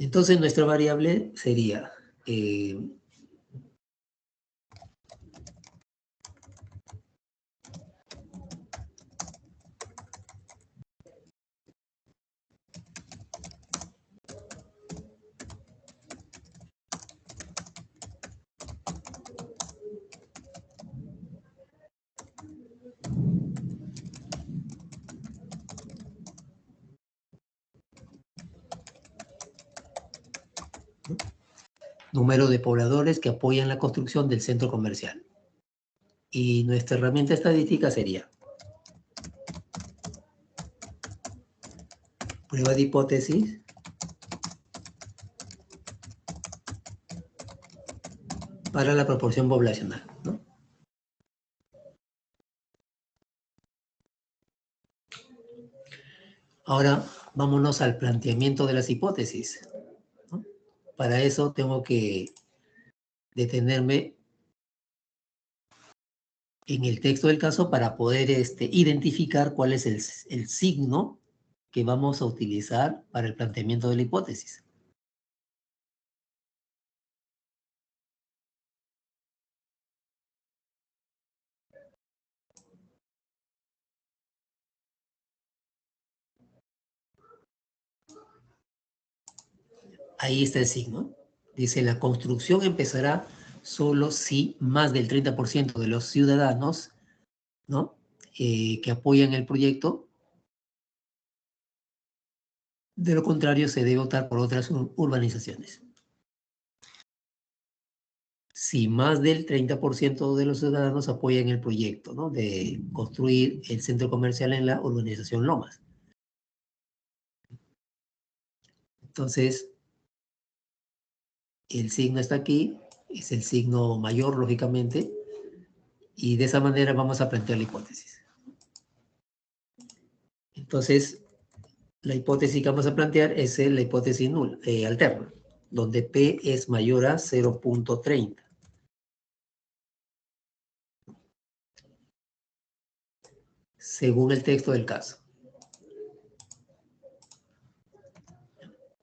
Entonces nuestra variable sería número de pobladores que apoyan la construcción del centro comercial. Y nuestra herramienta estadística sería prueba de hipótesis para la proporción poblacional, ¿no? Ahora vámonos al planteamiento de las hipótesis, ¿no? Para eso tengo que detenerme en el texto del caso para poder identificar cuál es el signo que vamos a utilizar para el planteamiento de la hipótesis. Ahí está el signo. Dice, la construcción empezará solo si más del 30% de los ciudadanos, ¿no? Que apoyan el proyecto. De lo contrario, se debe optar por otras urbanizaciones. Si más del 30% de los ciudadanos apoyan el proyecto, ¿no? De construir el centro comercial en la urbanización Lomas. Entonces, el signo está aquí, es el signo mayor, lógicamente, y de esa manera vamos a plantear la hipótesis. Entonces, la hipótesis que vamos a plantear es la hipótesis nula, alterna, donde P es mayor a 0.30. Según el texto del caso.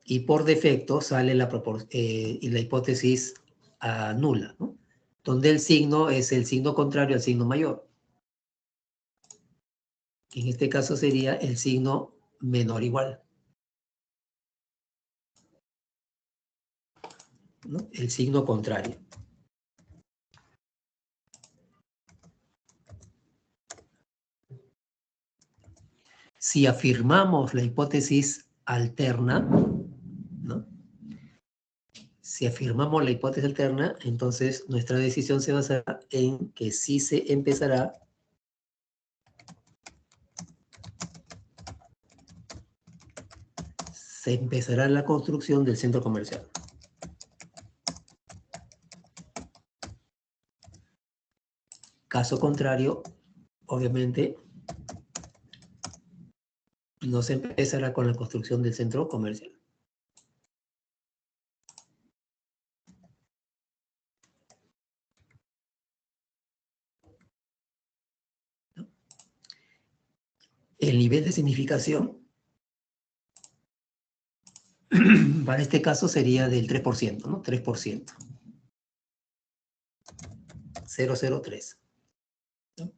Y por defecto sale la hipótesis nula, ¿no? Donde el signo es el signo contrario al signo mayor. En este caso sería el signo menor igual, ¿no? El signo contrario. Si afirmamos la hipótesis alterna, ¿no? Si afirmamos la hipótesis alterna, entonces nuestra decisión se basará en que sí se empezará la construcción del centro comercial. Caso contrario, obviamente, no se empezará con la construcción del centro comercial. El nivel de significación para este caso sería del 3%, ¿no? 3%. 003. ¿No?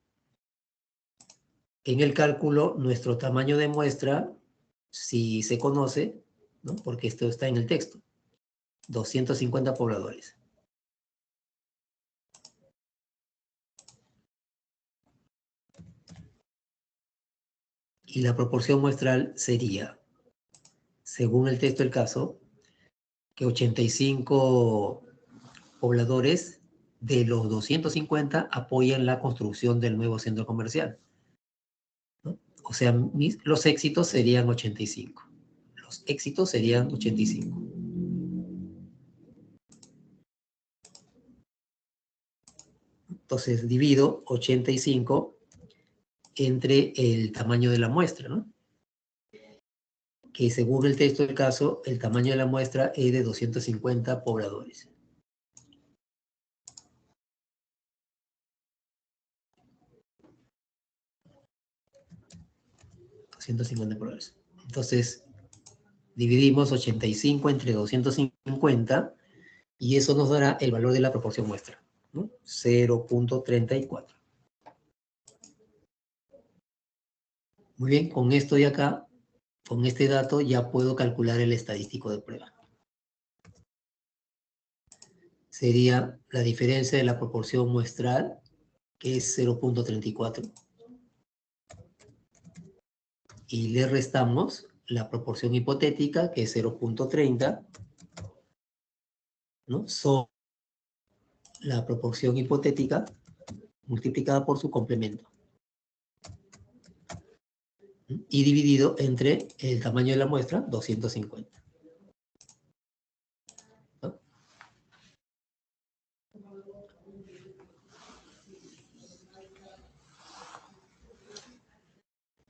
En el cálculo, nuestro tamaño de muestra, si se conoce, ¿no? Porque esto está en el texto, 250 pobladores. Y la proporción muestral sería, según el texto del caso, que 85 pobladores de los 250 apoyan la construcción del nuevo centro comercial, ¿no? O sea, los éxitos serían 85. Los éxitos serían 85. Entonces divido 85 entre el tamaño de la muestra, ¿no? Que según el texto del caso, el tamaño de la muestra es de 250 pobladores. 250 por eso. Entonces, dividimos 85 entre 250 y eso nos dará el valor de la proporción muestra, ¿no? 0.34. Muy bien, con esto de acá, con este dato ya puedo calcular el estadístico de prueba. Sería la diferencia de la proporción muestral, que es 0.34. Y le restamos la proporción hipotética, que es 0.30, ¿no? Sobre la proporción hipotética multiplicada por su complemento. Y dividido entre el tamaño de la muestra, 250. ¿No?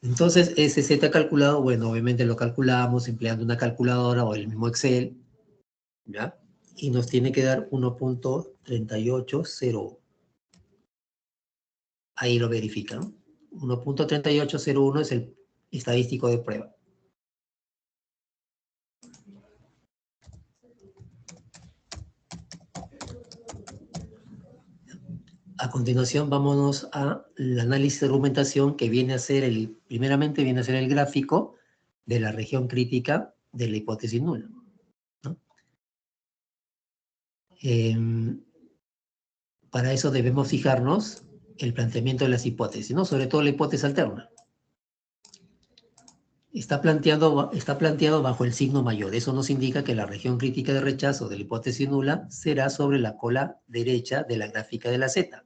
Entonces, ese Z calculado, bueno, obviamente lo calculamos empleando una calculadora o el mismo Excel, ¿ya? Y nos tiene que dar 1.3801. Ahí lo verifican. 1.3801 es el estadístico de prueba. A continuación, vámonos al análisis de argumentación, que viene a ser primeramente viene a ser el gráfico de la región crítica de la hipótesis nula, ¿no? Para eso debemos fijarnos el planteamiento de las hipótesis, ¿no? Sobre todo la hipótesis alterna. Está planteado bajo el signo mayor. Eso nos indica que la región crítica de rechazo de la hipótesis nula será sobre la cola derecha de la gráfica de la Z.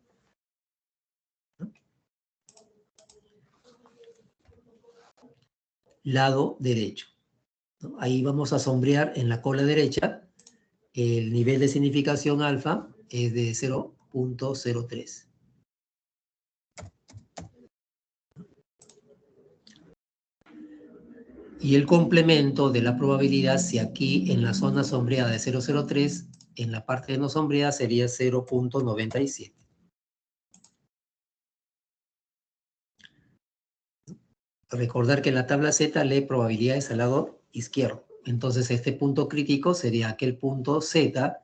Lado derecho, ¿no? Ahí vamos a sombrear en la cola derecha. El nivel de significación alfa es de 0.03. Y el complemento de la probabilidad, si aquí en la zona sombreada de 0.03, en la parte de no sombreada sería 0.97. Recordar que en la tabla Z lee probabilidades al lado izquierdo. Entonces este punto crítico sería aquel punto Z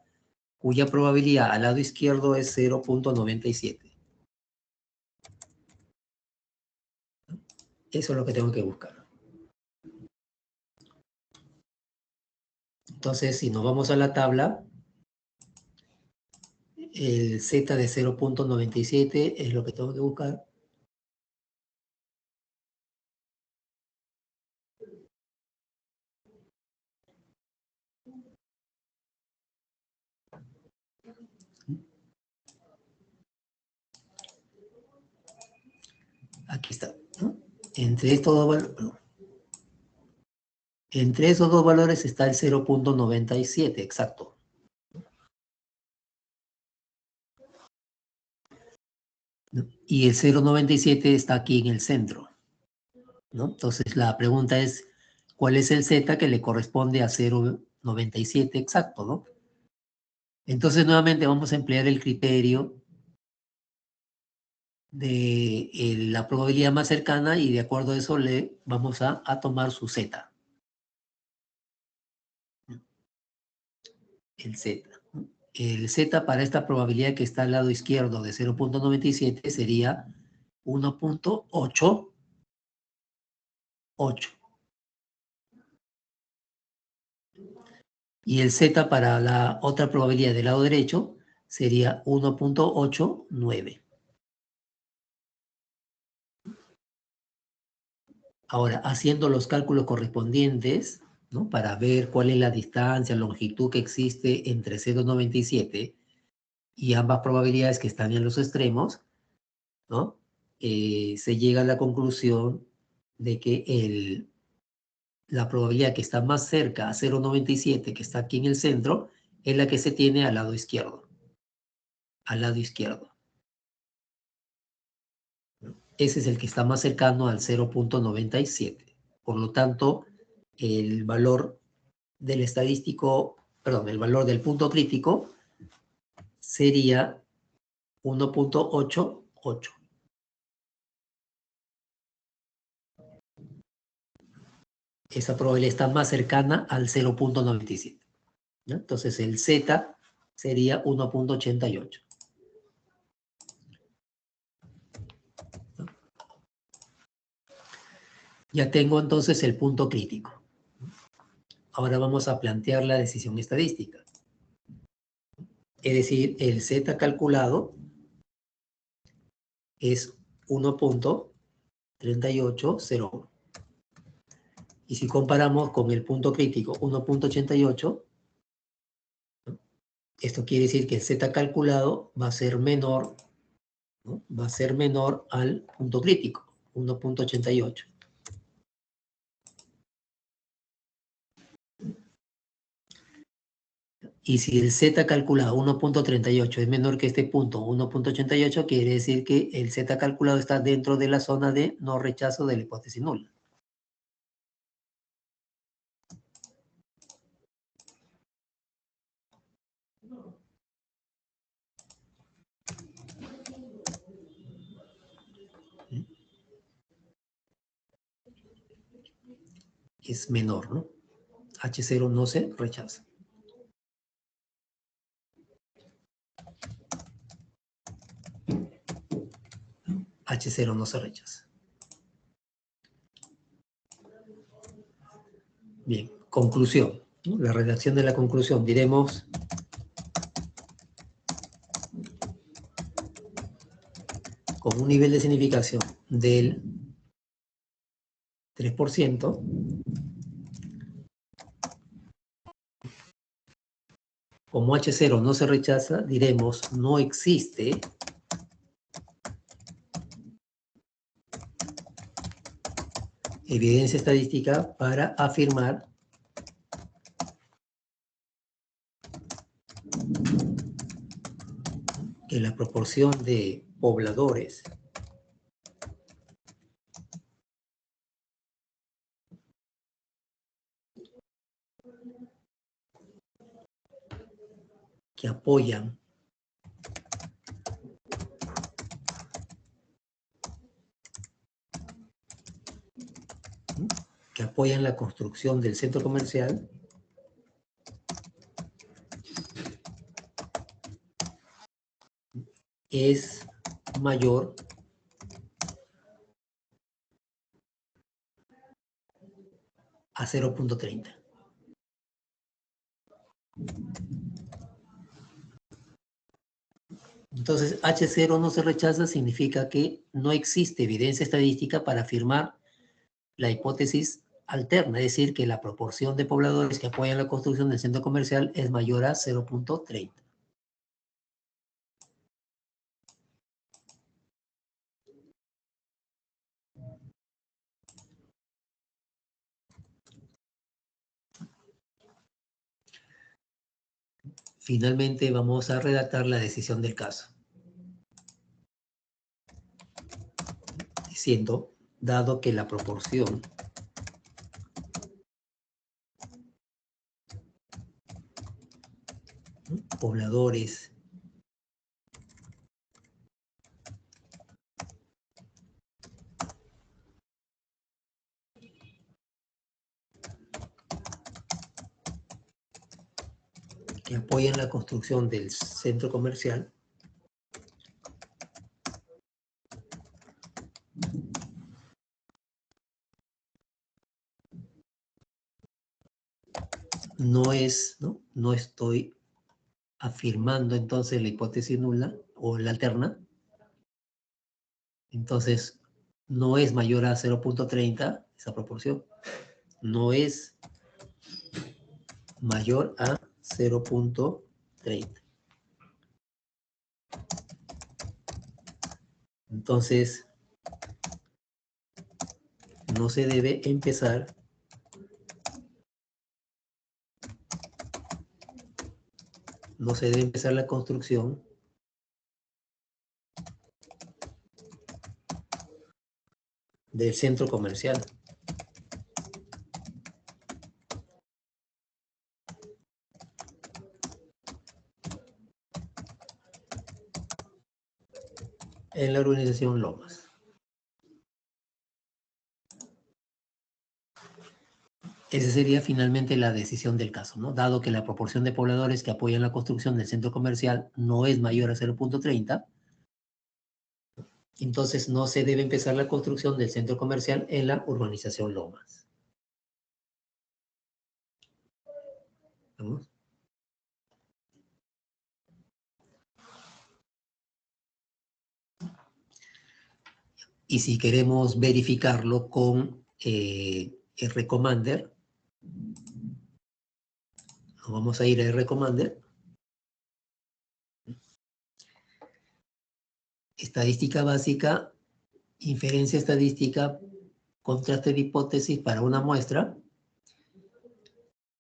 cuya probabilidad al lado izquierdo es 0.97. Eso es lo que tengo que buscar. Entonces, si nos vamos a la tabla, el Z de 0.97 es lo que tengo que buscar. Aquí está, ¿no? Entre esos dos valores está el 0.97, exacto. Y el 0.97 está aquí en el centro, ¿no? Entonces la pregunta es, ¿cuál es el Z que le corresponde a 0.97 exacto, ¿no? Entonces nuevamente vamos a emplear el criterio de la probabilidad más cercana y de acuerdo a eso le vamos a tomar su Z. El Z. El Z para esta probabilidad que está al lado izquierdo de 0.97 sería 1.88. Y el Z para la otra probabilidad del lado derecho sería 1.89. Ahora, haciendo los cálculos correspondientes, ¿no? Para ver cuál es la distancia, longitud que existe entre 0.97 y ambas probabilidades que están en los extremos, ¿no? Se llega a la conclusión de que la probabilidad que está más cerca a 0.97, que está aquí en el centro, es la que se tiene al lado izquierdo. Al lado izquierdo. Ese es el que está más cercano al 0.97. Por lo tanto, el valor del estadístico, perdón, el valor del punto crítico sería 1.88. esa probabilidad está más cercana al 0.97. ¿Ya? Entonces el Z sería 1.88. Ya tengo entonces el punto crítico. Ahora vamos a plantear la decisión estadística. Es decir, el Z calculado es 1.3801. Y si comparamos con el punto crítico 1.88, esto quiere decir que el Z calculado va a ser menor, ¿no? Va a ser menor al punto crítico, 1.88. Y si el Z calculado 1.38 es menor que este punto 1.88, quiere decir que el Z calculado está dentro de la zona de no rechazo de la hipótesis nula. Es menor, ¿no? H0 no se rechaza. H0 no se rechaza. Bien, conclusión, ¿no? La redacción de la conclusión, diremos con un nivel de significación del 3%, como H0 no se rechaza, diremos no existe evidencia estadística para afirmar que la proporción de pobladores que apoyan la construcción del centro comercial es mayor a 0.30. Entonces, H0 no se rechaza significa que no existe evidencia estadística para afirmar la hipótesis alterna, es decir, que la proporción de pobladores que apoyan la construcción del centro comercial es mayor a 0.30. Finalmente, vamos a redactar la decisión del caso. Diciendo, dado que la proporción pobladores que apoyan la construcción del centro comercial no estoy afirmando entonces la hipótesis nula o la alterna, entonces no es mayor a 0.30 esa proporción, no es mayor a 0.30. Entonces, no se debe empezar la construcción del centro comercial. En la urbanización Lomas. Esa sería finalmente la decisión del caso, ¿no? Dado que la proporción de pobladores que apoyan la construcción del centro comercial no es mayor a 0.30, entonces no se debe empezar la construcción del centro comercial en la urbanización Lomas. ¿Vamos? Y si queremos verificarlo con el Recommander, nos vamos a ir a Recommander. Estadística básica, inferencia estadística, contraste de hipótesis para una muestra,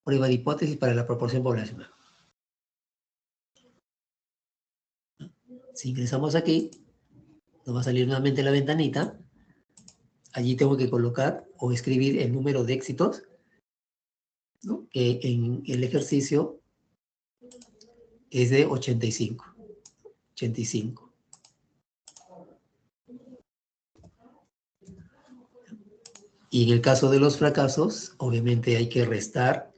prueba de hipótesis para la proporción poblacional. Si ingresamos aquí, nos va a salir nuevamente la ventanita. Allí tengo que colocar o escribir el número de éxitos, ¿no? Que en el ejercicio es de 85. 85. Y en el caso de los fracasos, obviamente hay que restar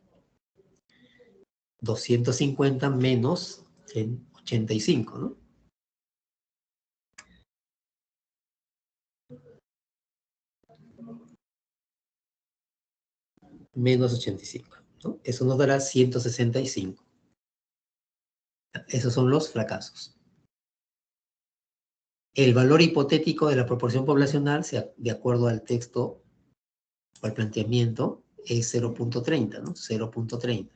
250 menos en 85, ¿no? Menos 85, ¿no? Eso nos dará 165. Esos son los fracasos. El valor hipotético de la proporción poblacional, de acuerdo al texto o al planteamiento, es 0.30, ¿no? 0.30.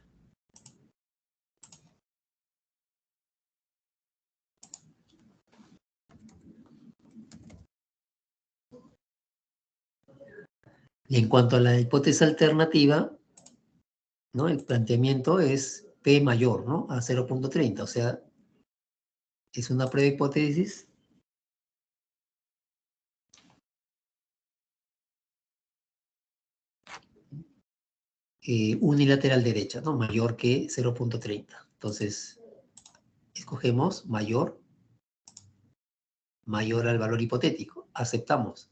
Y en cuanto a la hipótesis alternativa, ¿no? El planteamiento es P mayor, ¿no? A 0.30, o sea, es una prueba de hipótesis unilateral derecha, ¿no? Mayor que 0.30. Entonces, escogemos mayor al valor hipotético. Aceptamos.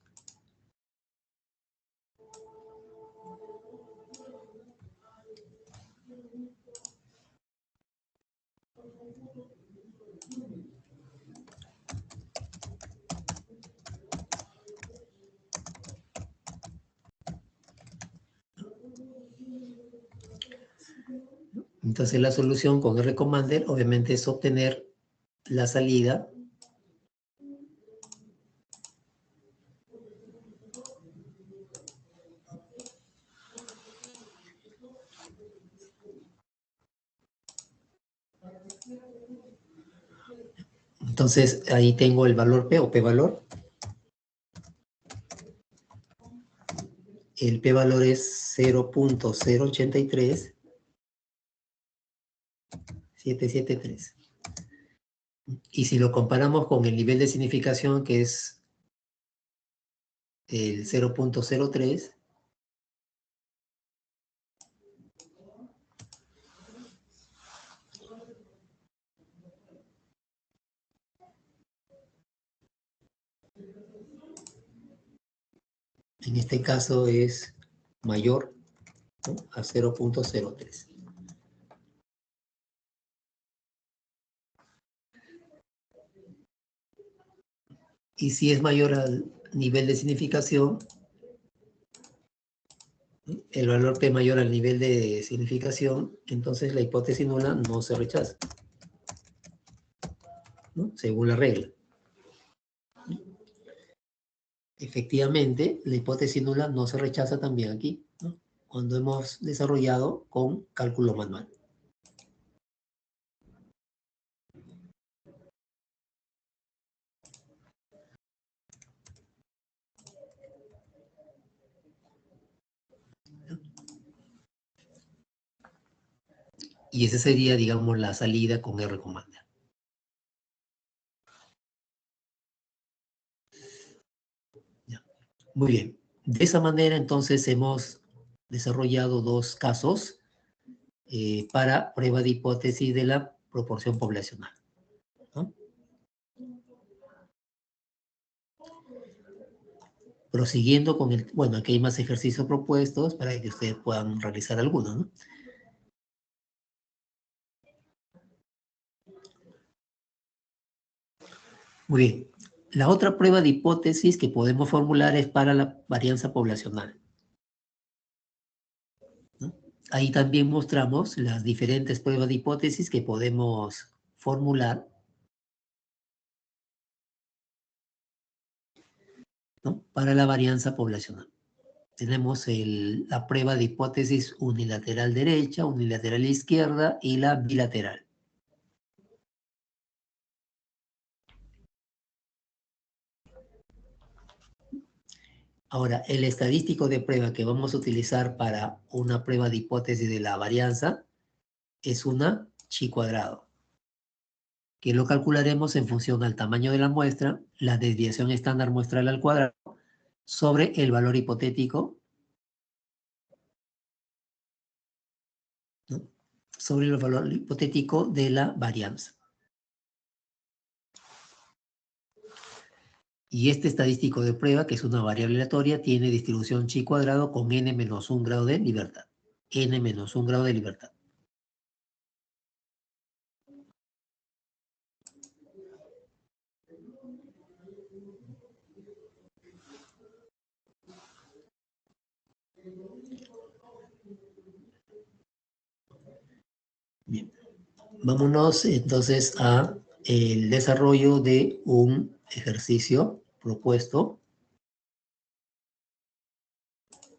Entonces la solución con el Recommander obviamente es obtener la salida Entonces, ahí tengo el valor P o P-valor. El P-valor es 0.083773. Y si lo comparamos con el nivel de significación, que es el 0.03, en este caso es mayor, ¿no? A 0.03. Y si es mayor al nivel de significación, el valor P mayor al nivel de significación, entonces la hipótesis nula no se rechaza, ¿no? Según la regla. Efectivamente, la hipótesis nula no se rechaza también aquí, ¿no? Cuando hemos desarrollado con cálculo manual. Y esa sería, digamos, la salida con Recommander. Muy bien. De esa manera, entonces, hemos desarrollado dos casos para prueba de hipótesis de la proporción poblacional, ¿no? prosiguiendo con el... Bueno, aquí hay más ejercicios propuestos para que ustedes puedan realizar algunos, ¿no? Muy bien. La otra prueba de hipótesis que podemos formular es para la varianza poblacional, ¿no? Ahí también mostramos las diferentes pruebas de hipótesis que podemos formular, ¿no? Para la varianza poblacional. Tenemos la prueba de hipótesis unilateral derecha, unilateral izquierda y la bilateral. Ahora, el estadístico de prueba que vamos a utilizar para una prueba de hipótesis de la varianza es una chi cuadrado, que lo calcularemos en función al tamaño de la muestra, la desviación estándar muestral al cuadrado, sobre el valor hipotético, ¿no? Sobre el valor hipotético de la varianza. Y este estadístico de prueba, que es una variable aleatoria, tiene distribución chi cuadrado con n menos 1 grado de libertad. N menos 1 grado de libertad. Bien. Vámonos entonces a el desarrollo de un ejercicio propuesto.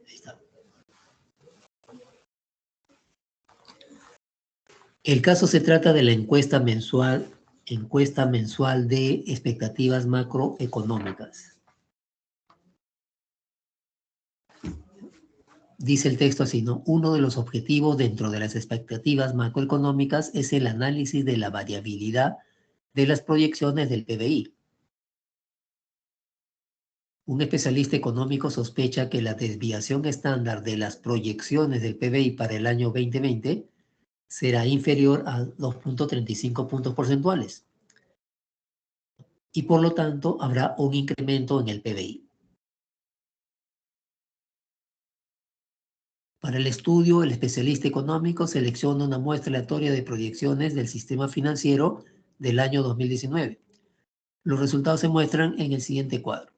Ahí está. El caso se trata de la encuesta mensual de expectativas macroeconómicas. Dice el texto así, ¿no? Uno de los objetivos dentro de las expectativas macroeconómicas es el análisis de la variabilidad de las proyecciones del PBI. Un especialista económico sospecha que la desviación estándar de las proyecciones del PBI para el año 2020 será inferior a 2.35 puntos porcentuales. Y por lo tanto habrá un incremento en el PBI. Para el estudio, el especialista económico selecciona una muestra aleatoria de proyecciones del sistema financiero del año 2019. Los resultados se muestran en el siguiente cuadro.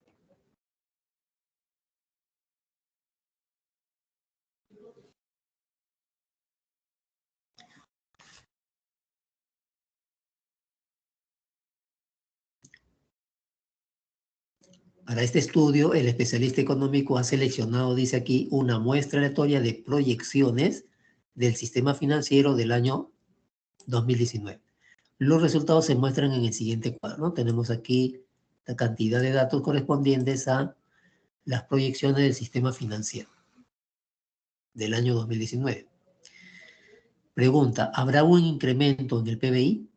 Para este estudio, el especialista económico ha seleccionado, dice aquí, una muestra aleatoria de proyecciones del sistema financiero del año 2019. Los resultados se muestran en el siguiente cuadro, ¿no? Tenemos aquí la cantidad de datos correspondientes a las proyecciones del sistema financiero del año 2019. Pregunta, ¿habrá un incremento en el PBI?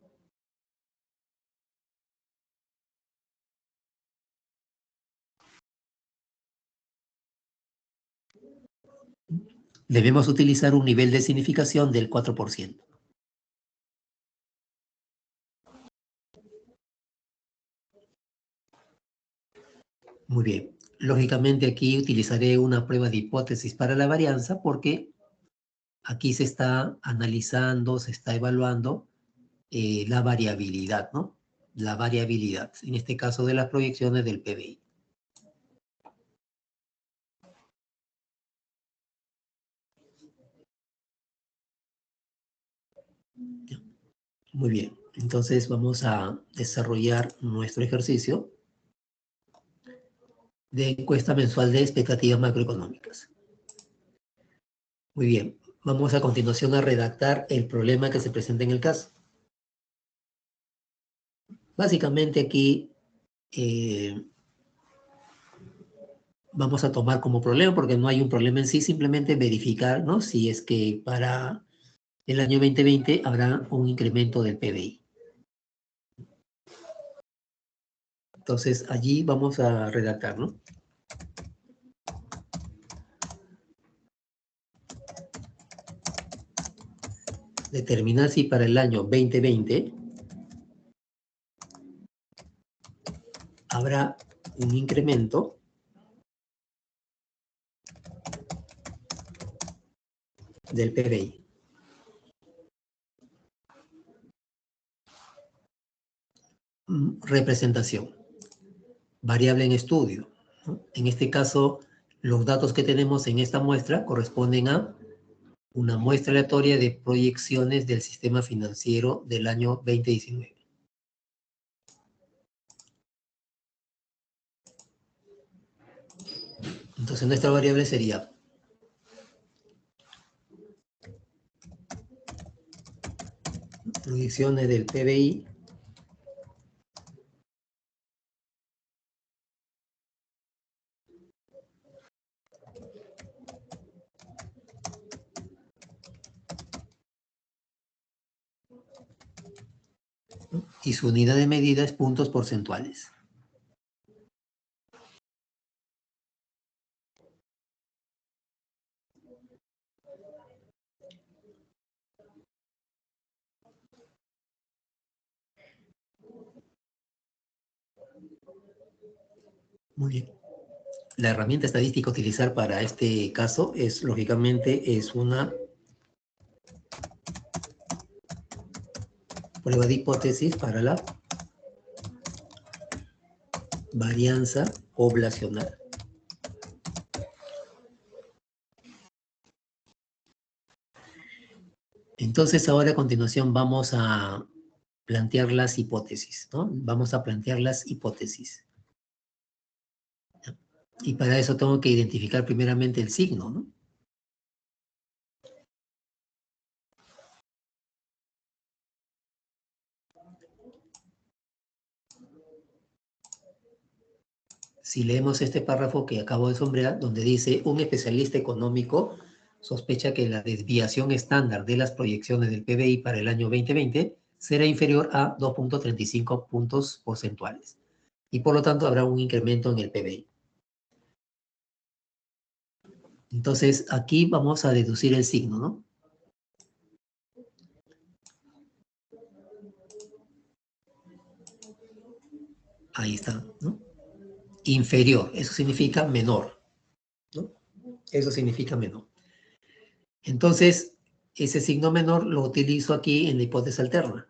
Debemos utilizar un nivel de significación del 4%. Muy bien. Lógicamente aquí utilizaré una prueba de hipótesis para la varianza porque aquí se está analizando, se está evaluando la variabilidad, ¿no? La variabilidad, en este caso de las proyecciones del PBI. Muy bien. Entonces vamos a desarrollar nuestro ejercicio de encuesta mensual de expectativas macroeconómicas. Muy bien. Vamos a continuación a redactar el problema que se presenta en el caso. Básicamente aquí vamos a tomar como problema, porque no hay un problema en sí, simplemente verificar, ¿no? Si es que para el año 2020 habrá un incremento del PBI. Entonces allí vamos a redactar, ¿no? Determinar si para el año 2020 habrá un incremento del PBI. Representación. Variable en estudio, ¿no? En este caso, los datos que tenemos en esta muestra corresponden a una muestra aleatoria de proyecciones del sistema financiero del año 2019. Entonces, nuestra variable sería proyecciones del PBI y su unidad de medida es puntos porcentuales. Muy bien. La herramienta estadística a utilizar para este caso es, lógicamente, es una prueba de hipótesis para la varianza poblacional. Entonces, ahora a continuación vamos a plantear las hipótesis, ¿no? Vamos a plantear las hipótesis. Y para eso tengo que identificar primeramente el signo, ¿no? Si leemos este párrafo que acabo de sombrear, donde dice, un especialista económico sospecha que la desviación estándar de las proyecciones del PBI para el año 2020 será inferior a 2.35 puntos porcentuales. Y por lo tanto habrá un incremento en el PBI. Entonces, aquí vamos a deducir el signo, ¿no? Ahí está, ¿no? Inferior, eso significa menor, ¿no? Eso significa menor. Entonces, ese signo menor lo utilizo aquí en la hipótesis alterna,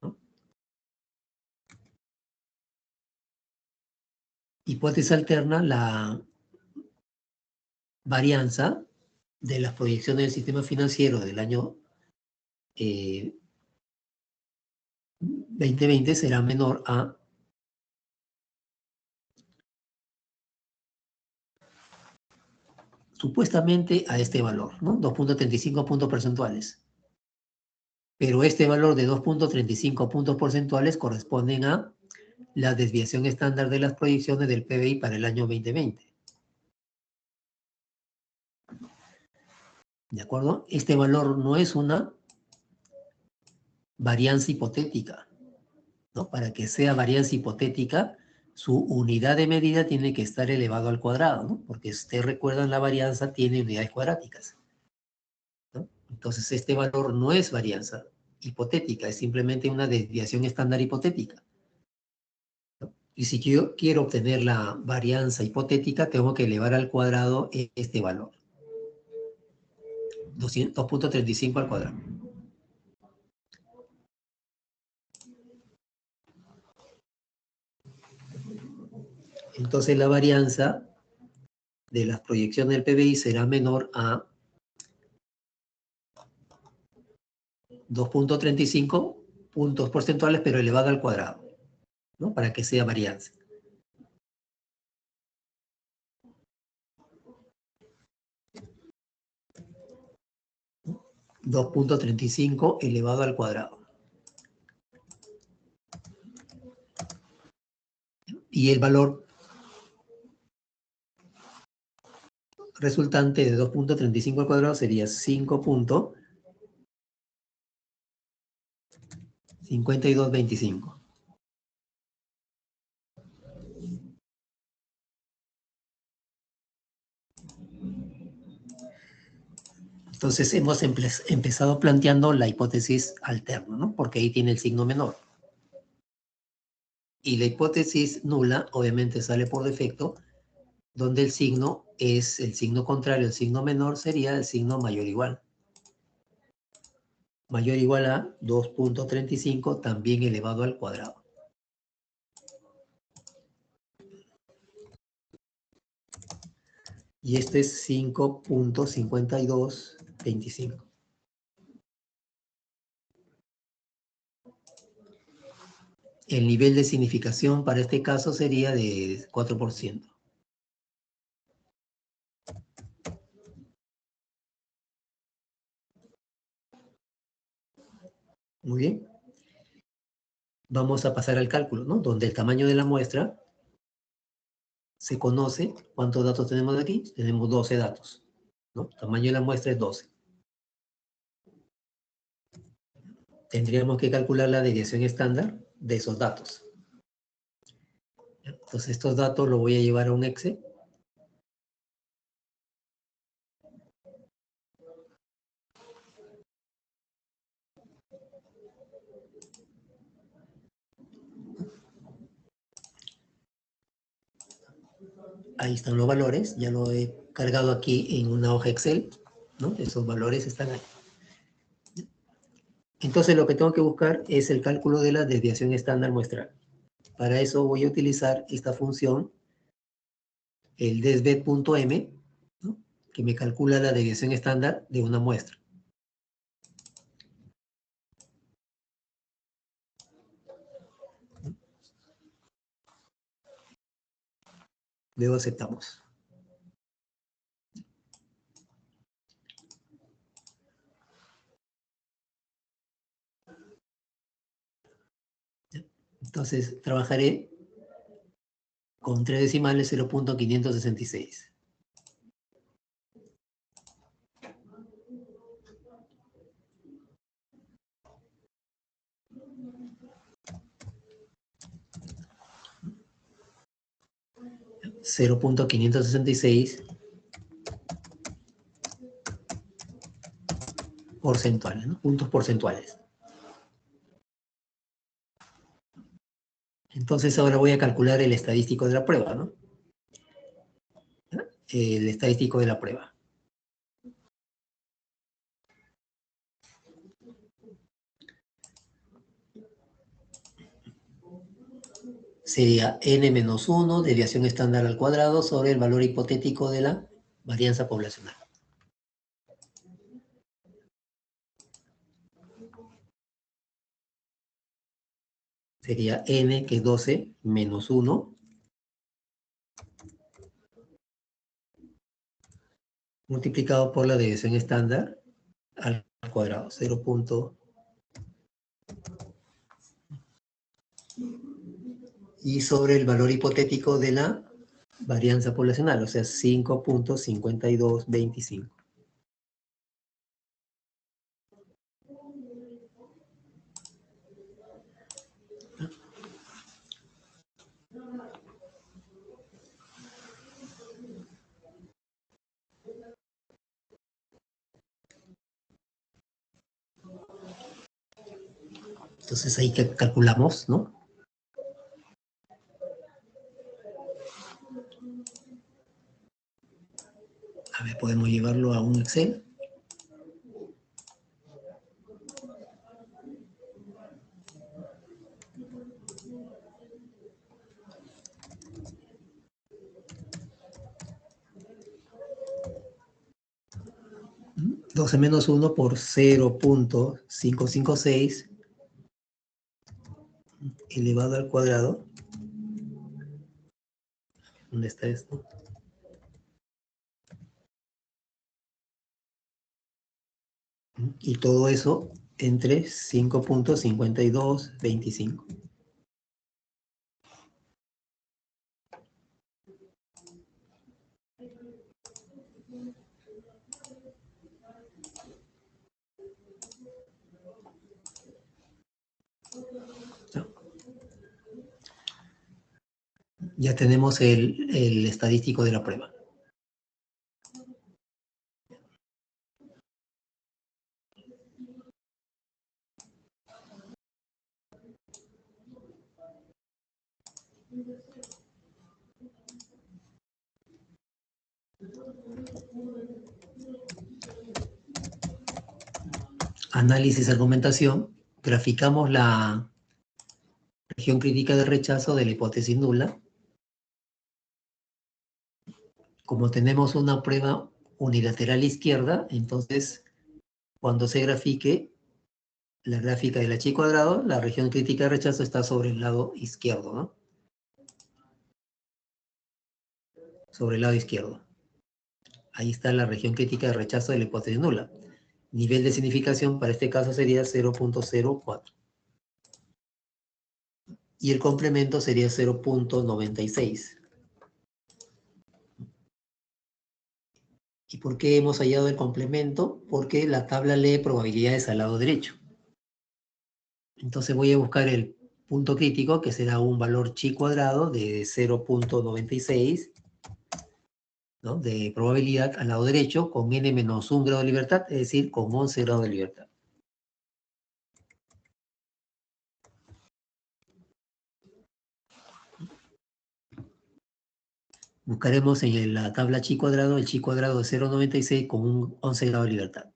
¿no? Hipótesis alterna, la varianza de las proyecciones del sistema financiero del año 2020 será menor a supuestamente a este valor, ¿no? 2.35 puntos porcentuales. Pero este valor de 2.35 puntos porcentuales corresponden a la desviación estándar de las proyecciones del PBI para el año 2020. ¿De acuerdo? Este valor no es una varianza hipotética, ¿no? Para que sea varianza hipotética, su unidad de medida tiene que estar elevado al cuadrado, ¿no? Porque si ustedes recuerdan, la varianza tiene unidades cuadráticas, ¿no? Entonces, este valor no es varianza hipotética, es simplemente una desviación estándar hipotética, ¿no? Y si yo quiero obtener la varianza hipotética, tengo que elevar al cuadrado este valor. 2.35 al cuadrado. Entonces la varianza de las proyecciones del PBI será menor a 2.35 puntos porcentuales, pero elevado al cuadrado, ¿no? Para que sea varianza. ¿No? 2.35 elevado al cuadrado. Y el valor resultante de 2.35 al cuadrado sería 5.5225. Entonces hemos empezado planteando la hipótesis alterna, ¿no? Porque ahí tiene el signo menor. Y la hipótesis nula obviamente sale por defecto, donde el signo es el signo contrario, el signo menor sería el signo mayor o igual. mayor o igual a 2.35 también elevado al cuadrado. Y esto es 5.5225. El nivel de significación para este caso sería de 4%. Muy bien. Vamos a pasar al cálculo, ¿no? Donde el tamaño de la muestra se conoce. ¿Cuántos datos tenemos aquí? Tenemos 12 datos, ¿no? El tamaño de la muestra es 12. Tendríamos que calcular la desviación estándar de esos datos. Entonces, estos datos los voy a llevar a un Excel. Ahí están los valores, ya lo he cargado aquí en una hoja Excel, ¿no? Esos valores están ahí. Entonces lo que tengo que buscar es el cálculo de la desviación estándar muestral. Para eso voy a utilizar esta función, el desv.m, ¿no? Que me calcula la desviación estándar de una muestra. Luego aceptamos. Entonces, trabajaré con 3 decimales 0.566. .566 porcentuales, ¿no? Puntos porcentuales. Entonces ahora voy a calcular el estadístico de la prueba, ¿no? El estadístico de la prueba. Sería n-1, desviación estándar al cuadrado, sobre el valor hipotético de la varianza poblacional. Sería n, que es 12, menos 1, multiplicado por la desviación estándar al cuadrado, 0. Y sobre el valor hipotético de la varianza poblacional, o sea, 5.5225. Entonces ahí que calculamos, ¿no? A ver, podemos llevarlo a un Excel. ¿Mm? 12 menos 1 por 0.556 elevado al cuadrado. ¿Dónde está esto? Y todo eso entre 5.5225. Ya tenemos el estadístico de la prueba. Análisis, argumentación. Graficamos la región crítica de rechazo de la hipótesis nula. Como tenemos una prueba unilateral izquierda, entonces cuando se grafique la gráfica del H cuadrado, la región crítica de rechazo está sobre el lado izquierdo, ¿no? Sobre el lado izquierdo. Ahí está la región crítica de rechazo de la hipótesis nula. Nivel de significación para este caso sería 0.04. Y el complemento sería 0.96. ¿Y por qué hemos hallado el complemento? Porque la tabla lee probabilidades al lado derecho. Entonces voy a buscar el punto crítico, que será un valor chi cuadrado de 0.96, ¿no? De probabilidad al lado derecho, con n menos 1 grado de libertad, es decir, con 11 grados de libertad. Buscaremos en la tabla chi cuadrado el chi cuadrado de 0.96 con un 11 grado de libertad.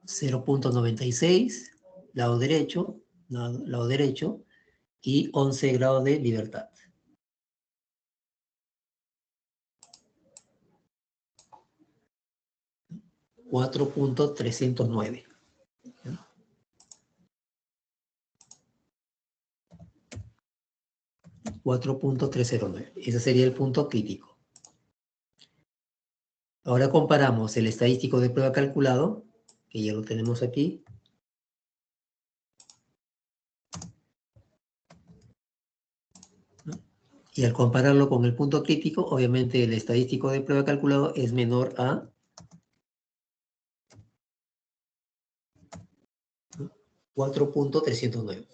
.96, lado derecho, y 11 grados de libertad. .309. 4.309. Ese sería el punto crítico. Ahora comparamos el estadístico de prueba calculado, que ya lo tenemos aquí. Y al compararlo con el punto crítico, obviamente el estadístico de prueba calculado es menor a 4.309.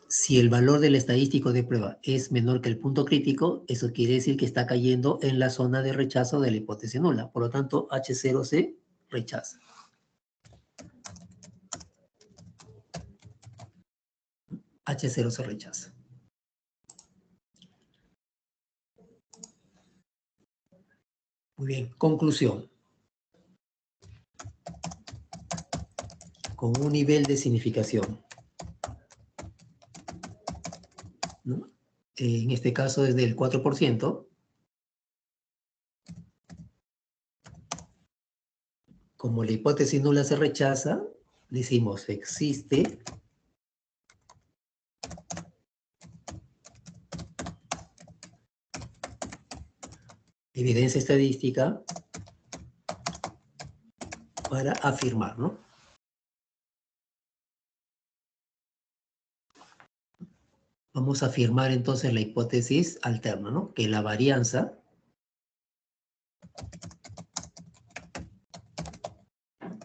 Si el valor del estadístico de prueba es menor que el punto crítico, eso quiere decir que está cayendo en la zona de rechazo de la hipótesis nula. Por lo tanto, H0 se rechaza. H0 se rechaza. Muy bien, conclusión. Con un nivel de significación, ¿no? En este caso es del 4%. Como la hipótesis nula se rechaza, decimos existe evidencia estadística para afirmar, ¿no? Vamos a afirmar entonces la hipótesis alterna, ¿no? Que la varianza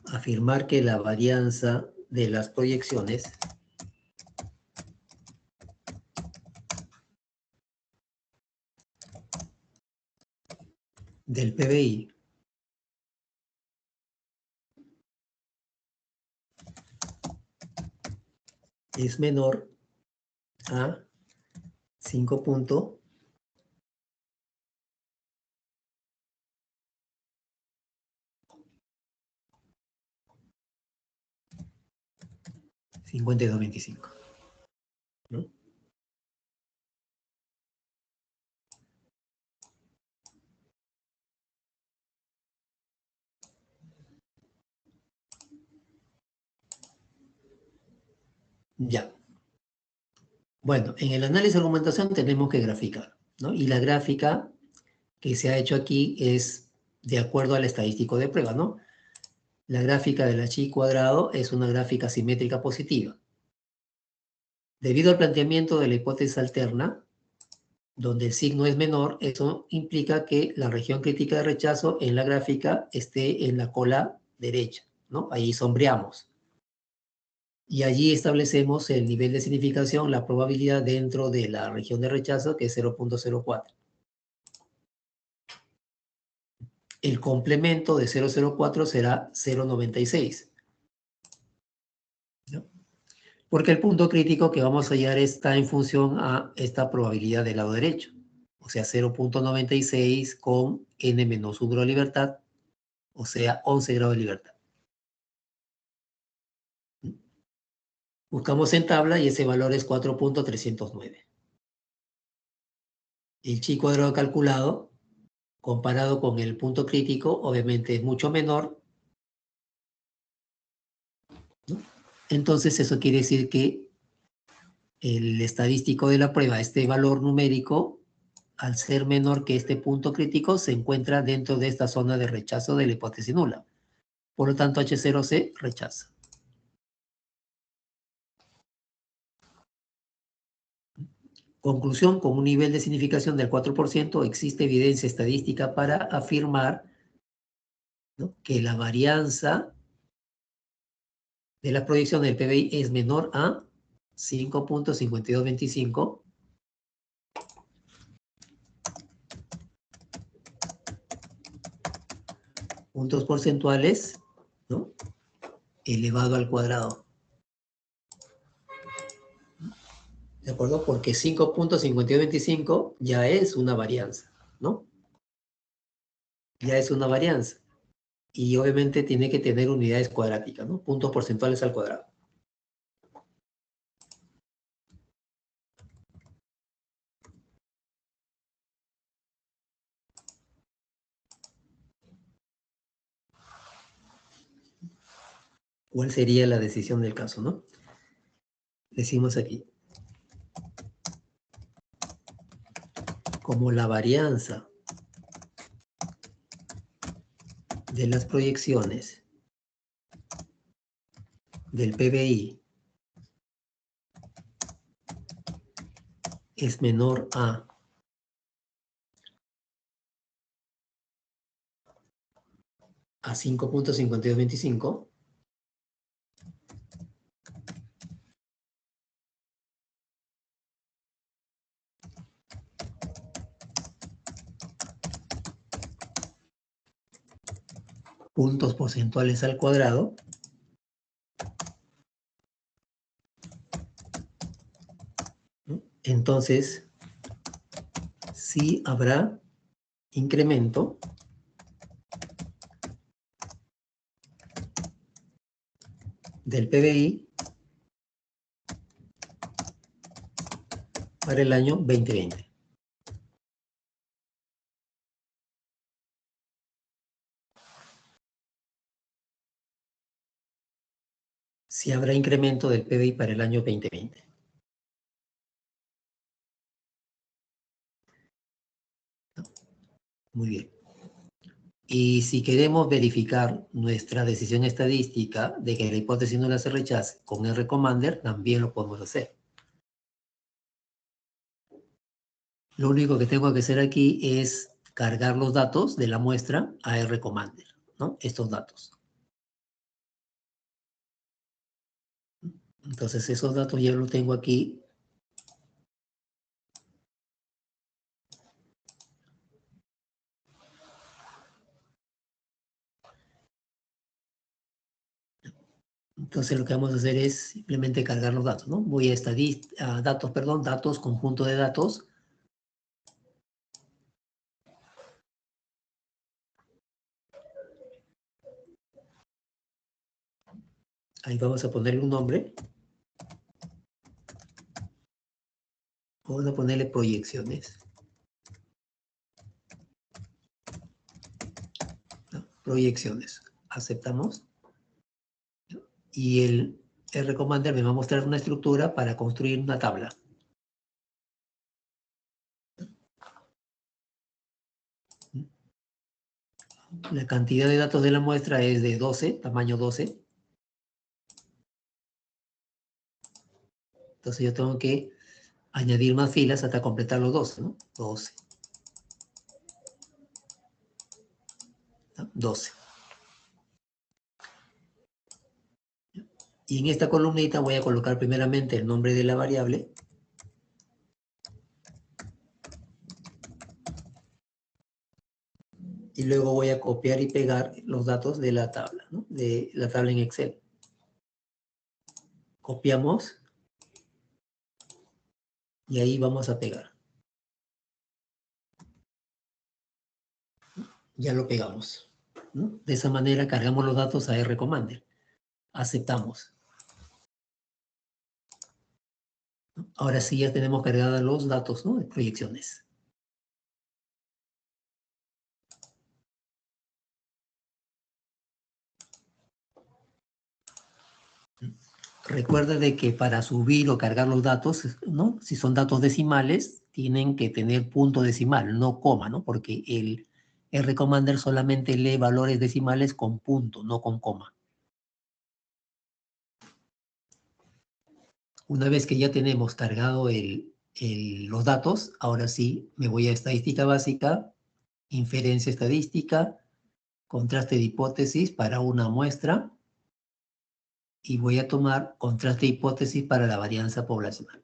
afirmar que la varianza de las proyecciones del PBI es menor a 5.50. $52.25, ¿no? Ya. Bueno, en el análisis de argumentación tenemos que graficar, ¿no? Y la gráfica que se ha hecho aquí es de acuerdo al estadístico de prueba, ¿no? La gráfica del H cuadrado es una gráfica simétrica positiva. Debido al planteamiento de la hipótesis alterna, donde el signo es menor, eso implica que la región crítica de rechazo en la gráfica esté en la cola derecha, ¿no? Ahí sombreamos. Y allí establecemos el nivel de significación, la probabilidad dentro de la región de rechazo, que es 0.04. El complemento de 0.04 será 0.96. ¿No? Porque el punto crítico que vamos a hallar está en función a esta probabilidad del lado derecho. O sea, 0.96 con n menos 1 grado de libertad, o sea, 11 grados de libertad. Buscamos en tabla y ese valor es 4.309. El chi cuadrado calculado, comparado con el punto crítico, obviamente es mucho menor, ¿no? Entonces eso quiere decir que el estadístico de la prueba, este valor numérico, al ser menor que este punto crítico, se encuentra dentro de esta zona de rechazo de la hipótesis nula. Por lo tanto, H0 se rechaza. Conclusión, con un nivel de significación del 4%, existe evidencia estadística para afirmar, ¿no?, que la varianza de la proyección del PBI es menor a 5.5225 puntos porcentuales, ¿no?, elevado al cuadrado. ¿De acuerdo? Porque 5.5225 ya es una varianza, ¿no? Ya es una varianza. Y obviamente tiene que tener unidades cuadráticas, ¿no? Puntos porcentuales al cuadrado. ¿Cuál sería la decisión del caso, no? Decimos aquí. Como la varianza de las proyecciones del PBI es menor a 5.5225, puntos porcentuales al cuadrado, ¿no? Entonces sí habrá incremento del PBI para el año 2020. Sí habrá incremento del PBI para el año 2020. Muy bien. Y si queremos verificar nuestra decisión estadística de que la hipótesis nula se rechace con R-Commander, también lo podemos hacer. Lo único que tengo que hacer aquí es cargar los datos de la muestra a R-Commander, ¿no? Estos datos. Entonces esos datos ya los tengo aquí. Entonces lo que vamos a hacer es simplemente cargar los datos, ¿no? Voy a datos, conjunto de datos. Ahí vamos a ponerle un nombre. Vamos a ponerle proyecciones. ¿No? Proyecciones. Aceptamos. Y el R-Commander me va a mostrar una estructura para construir una tabla. La cantidad de datos de la muestra es de 12, tamaño 12. Entonces yo tengo que añadir más filas hasta completar los 12, ¿no? 12. ¿No? 12. Y en esta columnita voy a colocar primeramente el nombre de la variable. Y luego voy a copiar y pegar los datos de la tabla, ¿no? De la tabla en Excel. Copiamos. Y ahí vamos a pegar. Ya lo pegamos, ¿no? De esa manera cargamos los datos a RCommander. Aceptamos. Ahora sí ya tenemos cargados los datos, ¿no? De proyecciones. Recuerda de que para subir o cargar los datos, ¿no? Si son datos decimales, tienen que tener punto decimal, no coma, ¿no? Porque el RCommander solamente lee valores decimales con punto, no con coma. Una vez que ya tenemos cargado los datos, ahora sí me voy a estadística básica, inferencia estadística, contraste de hipótesis para una muestra y voy a tomar contraste de hipótesis para la varianza poblacional.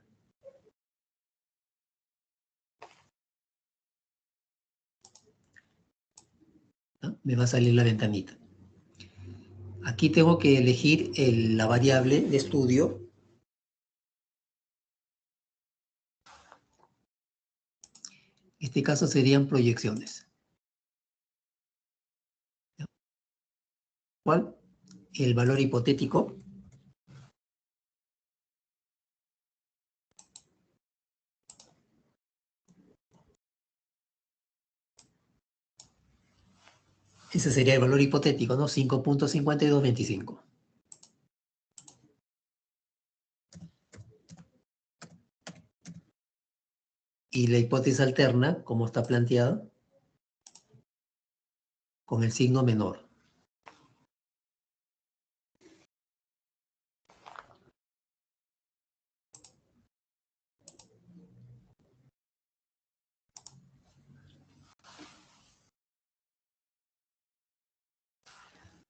¿No? Me va a salir la ventanita. Aquí tengo que elegir la variable de estudio. En este caso serían proyecciones. ¿Cuál? El valor hipotético. Ese sería el valor hipotético, ¿no? 5.5225. Y la hipótesis alterna, como está planteada, con el signo menor.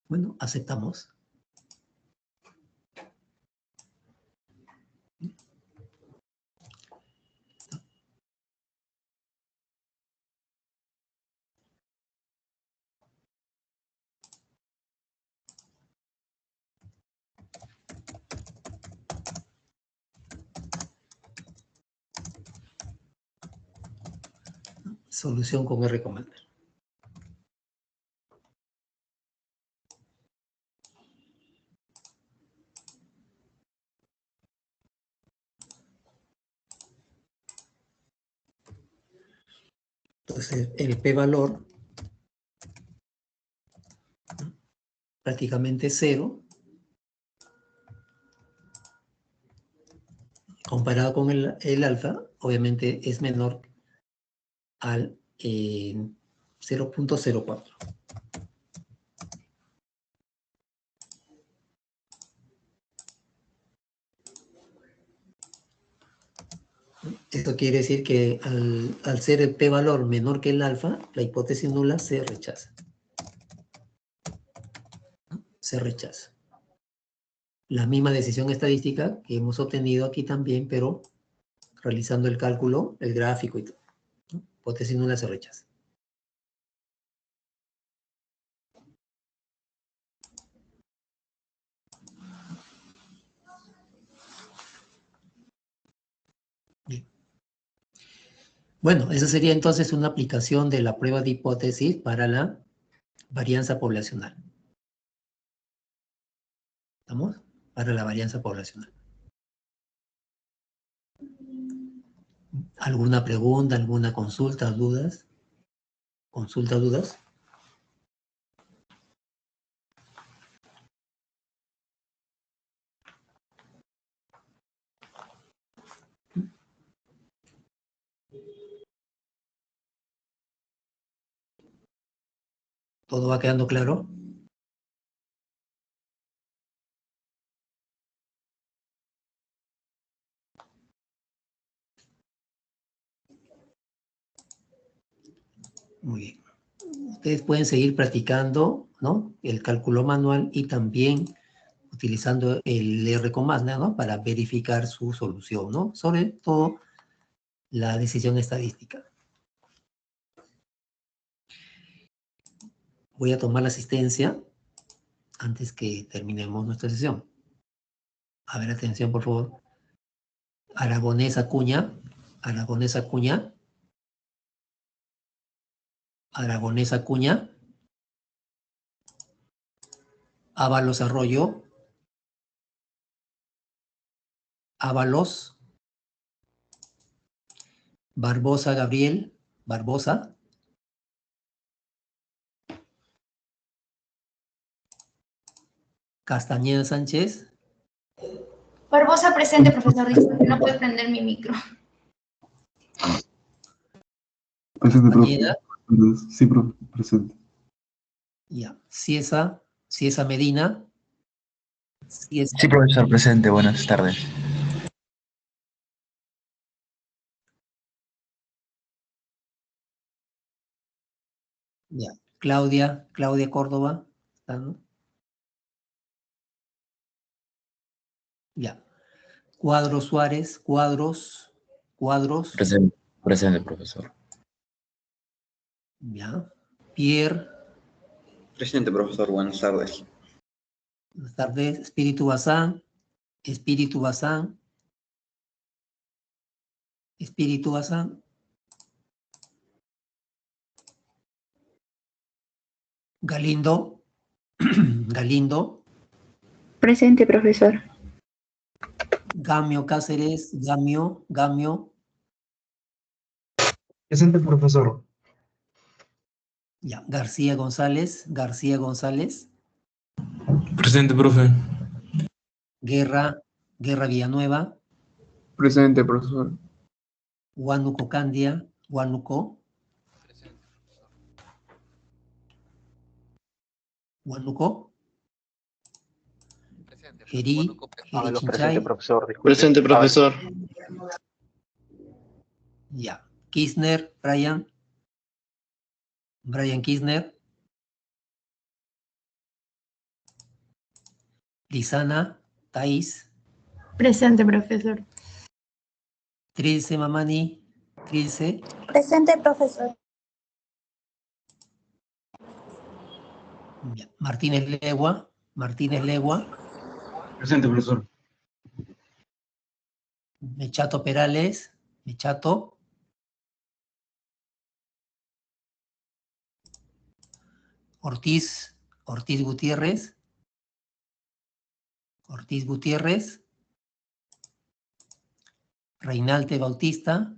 Bueno, aceptamos. Solución con RCommander. Entonces, el p-valor prácticamente 0. Comparado con el alfa, obviamente es menor al 0.04. Esto quiere decir que al ser el p-valor menor que el alfa, la hipótesis nula se rechaza. Se rechaza. La misma decisión estadística que hemos obtenido aquí también, pero realizando el cálculo, el gráfico y todo. Hipótesis nula se rechaza. Bien. Bueno, esa sería entonces una aplicación de la prueba de hipótesis para la varianza poblacional. ¿Estamos? Para la varianza poblacional. ¿Alguna pregunta, alguna consulta, dudas? ¿Consulta, dudas? ¿Todo va quedando claro? Muy bien. Ustedes pueden seguir practicando, ¿no? El cálculo manual y también utilizando el R comanda, ¿no? Para verificar su solución, ¿no? Sobre todo la decisión estadística. Voy a tomar la asistencia antes que terminemos nuestra sesión. A ver, atención, por favor. Aragonés Acuña. Aragonés Acuña. Aragonés Acuña. Ábalos Arroyo. Ábalos. Barbosa Gabriel. Barbosa. Castañeda Sánchez. Barbosa presente, profesor. Dice que no puede prender mi micro. Presente, profe. Castañeda. Sí, profe, presente. Ya. Ciesa Medina. Ciesa. Sí, profesor, presente. Buenas tardes. Ya. Claudia Córdoba. ¿Está, no? Ya. Cuadros Suárez. Cuadros. Presente, profesor. Ya. Pierre. Presente, profesor. Buenas tardes. Buenas tardes. Espíritu Bazán. Espíritu Bazán. Espíritu Bazán. Galindo. Galindo. Presente, profesor. Gamio Cáceres. Gamio. Presente, profesor. Ya. García González. Presente, profe. Guerra Villanueva. Presente, profesor. Huánuco Candia. Huánuco. Geri Ábalos, presente, Chinchay. profesor. Disculpe. Presente, profesor. Ya. Kirchner, Brian Kirchner. Lizana, Thais. Presente, profesor. Trilce Mamani, Trilce. Presente, profesor. Ya. Martínez Legua. Presente, profesor. Mechato Perales. Mechato. Ortiz Gutiérrez. Reinalte Bautista.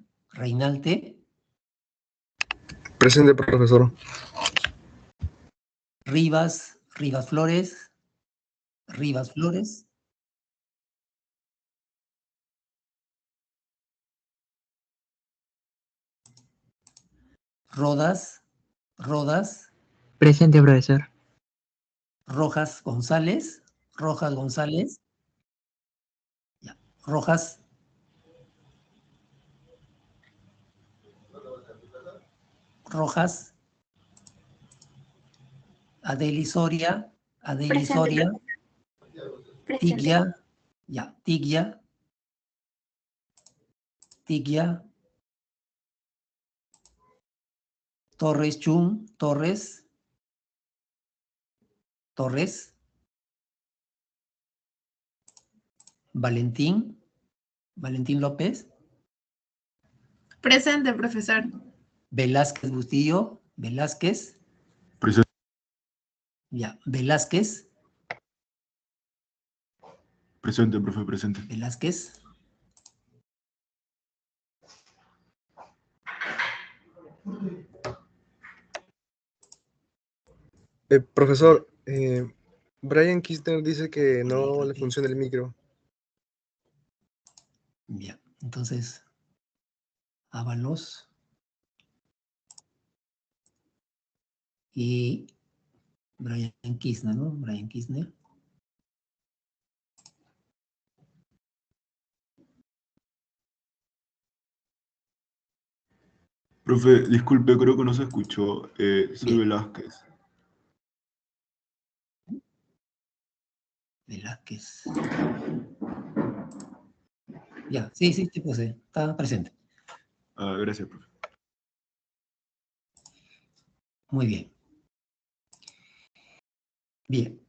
Presente, profesor. Rivas Flores. Rodas. Presente, profesor. Rojas González. Ya. Rojas. Adeli Soria. Presente. Tiglia. Ya. Tiglia. Torres Chun. Torres. Valentín López. Presente, profesor. Velázquez Bustillo. Presente. Ya. Velázquez. Presente, profe, presente. Velázquez. Profesor, Brian Kirchner dice que no le funciona el micro. Ya. Entonces, Ábalos. Y Brian Kirchner, ¿no? Profe, disculpe, creo que no se escuchó. Soy Bien. Velázquez. Velázquez. Ya, sí, pues está presente. Gracias, profe. Muy bien. Bien.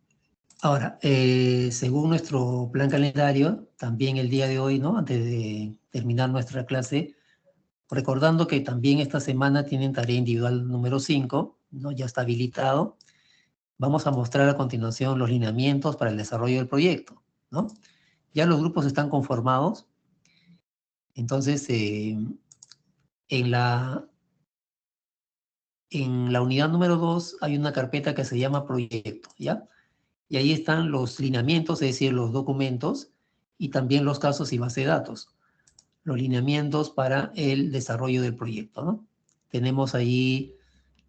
Ahora, según nuestro plan calendario, también el día de hoy, ¿no? Antes de terminar nuestra clase, recordando que también esta semana tienen tarea individual número 5, ¿no? Ya está habilitado. Vamos a mostrar a continuación los lineamientos para el desarrollo del proyecto, ¿no? Ya los grupos están conformados. Entonces, en la unidad número 2 hay una carpeta que se llama proyecto, ¿ya? Y ahí están los lineamientos, es decir, los documentos, y también los casos y base de datos. Los lineamientos para el desarrollo del proyecto, ¿no? Tenemos ahí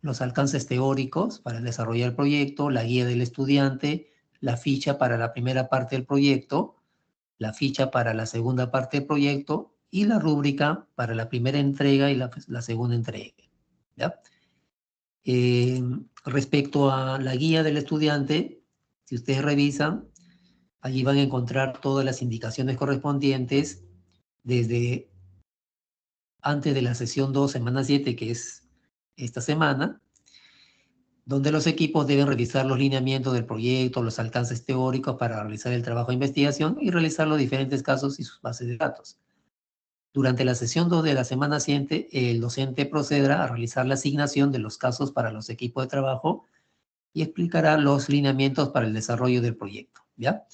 los alcances teóricos para desarrollar el proyecto, la guía del estudiante, la ficha para la primera parte del proyecto, la ficha para la segunda parte del proyecto y la rúbrica para la primera entrega y la segunda entrega, ¿ya? Respecto a la guía del estudiante, si ustedes revisan, allí van a encontrar todas las indicaciones correspondientes desde antes de la sesión 2, semana 7, que es esta semana, donde los equipos deben revisar los lineamientos del proyecto, los alcances teóricos para realizar el trabajo de investigación y realizar los diferentes casos y sus bases de datos. Durante la sesión 2 de la semana siguiente, el docente procederá a realizar la asignación de los casos para los equipos de trabajo y explicará los lineamientos para el desarrollo del proyecto, ¿ya?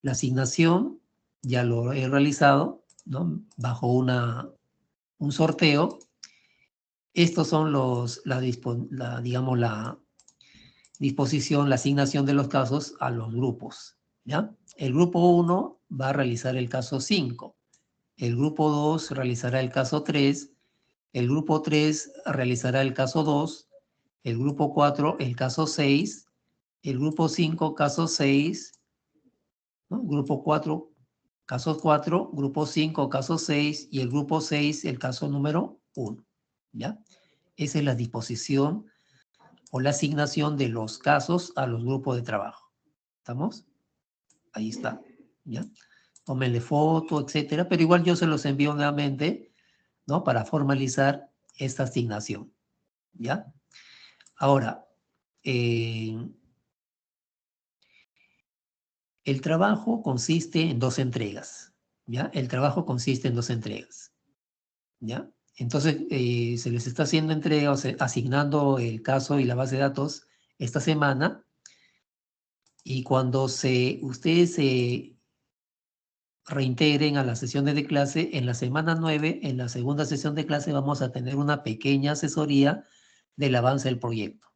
La asignación ya lo he realizado, ¿no? Bajo un sorteo. Estos son la disposición, la asignación de los casos a los grupos, ¿ya? El grupo 1 va a realizar el caso 5, el grupo 2 realizará el caso 3, el grupo 3 realizará el caso 2, el grupo 4 el caso 6, el grupo 5 caso 6, ¿no? Grupo 4, caso 4, grupo 5, caso 6, y el grupo 6, el caso número 1, ¿ya? Esa es la disposición o la asignación de los casos a los grupos de trabajo. ¿Estamos? Ahí está, ¿ya? Tómenle foto, etcétera, pero igual yo se los envío nuevamente, ¿no? Para formalizar esta asignación, ¿ya? Ahora, el trabajo consiste en 2 entregas, ¿ya? El trabajo consiste en 2 entregas, ¿ya? Entonces, se les está haciendo entrega, o sea, asignando el caso y la base de datos esta semana, y cuando ustedes se reintegren a las sesiones de clase, en la semana 9, en la segunda sesión de clase, vamos a tener una pequeña asesoría del avance del proyecto,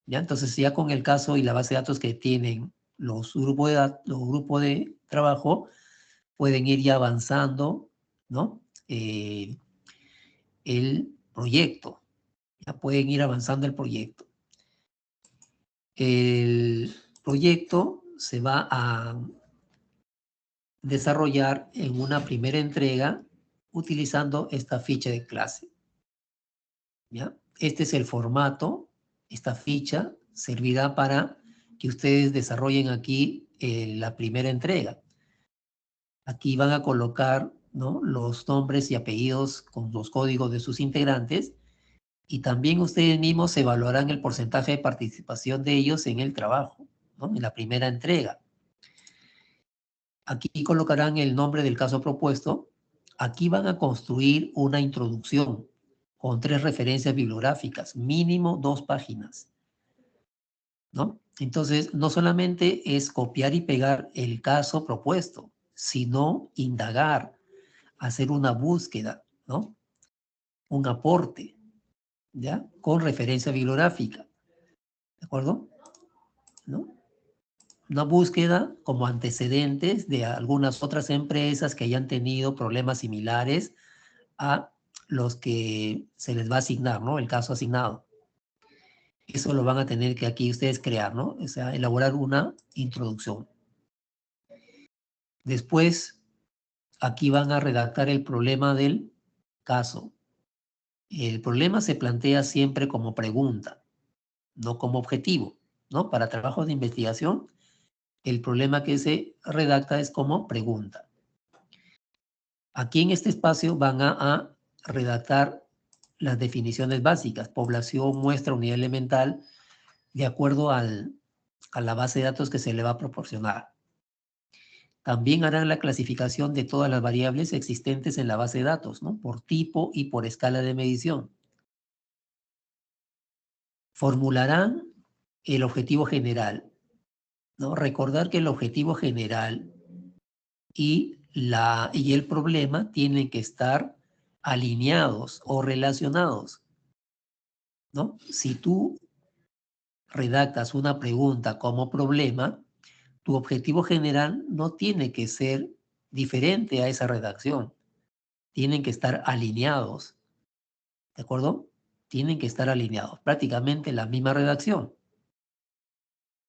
¿ya? Entonces, ya con el caso y la base de datos que tienen los grupos de trabajo, pueden ir ya avanzando, ¿no? El proyecto, ya pueden ir avanzando el proyecto. El proyecto se va a desarrollar en una primera entrega utilizando esta ficha de clase, ¿ya? Este es el formato, esta ficha servirá para que ustedes desarrollen aquí la primera entrega. Aquí van a colocar, ¿no?, los nombres y apellidos con los códigos de sus integrantes, y también ustedes mismos evaluarán el porcentaje de participación de ellos en el trabajo, ¿no?, en la primera entrega. Aquí colocarán el nombre del caso propuesto. Aquí van a construir una introducción con 3 referencias bibliográficas, mínimo 2 páginas, ¿no? Entonces, no solamente es copiar y pegar el caso propuesto, sino indagar, hacer una búsqueda, ¿no? Un aporte, ¿ya? Con referencia bibliográfica, ¿de acuerdo? ¿No? Una búsqueda como antecedentes de algunas otras empresas que hayan tenido problemas similares a los que se les va a asignar, ¿no? El caso asignado. Eso lo van a tener que aquí ustedes crear, ¿no? O sea, elaborar una introducción. Después, aquí van a redactar el problema del caso. El problema se plantea siempre como pregunta, no como objetivo, ¿no? Para trabajos de investigación, el problema que se redacta es como pregunta. Aquí en este espacio van a redactar las definiciones básicas, población, muestra, unidad elemental, de acuerdo a la base de datos que se le va a proporcionar. También harán la clasificación de todas las variables existentes en la base de datos, ¿no? Por tipo y por escala de medición. Formularán el objetivo general, ¿no? Recordar que el objetivo general y el problema tienen que estar alineados o relacionados, ¿no? Si tú redactas una pregunta como problema, tu objetivo general no tiene que ser diferente a esa redacción. Tienen que estar alineados, ¿de acuerdo? Tienen que estar alineados, prácticamente la misma redacción,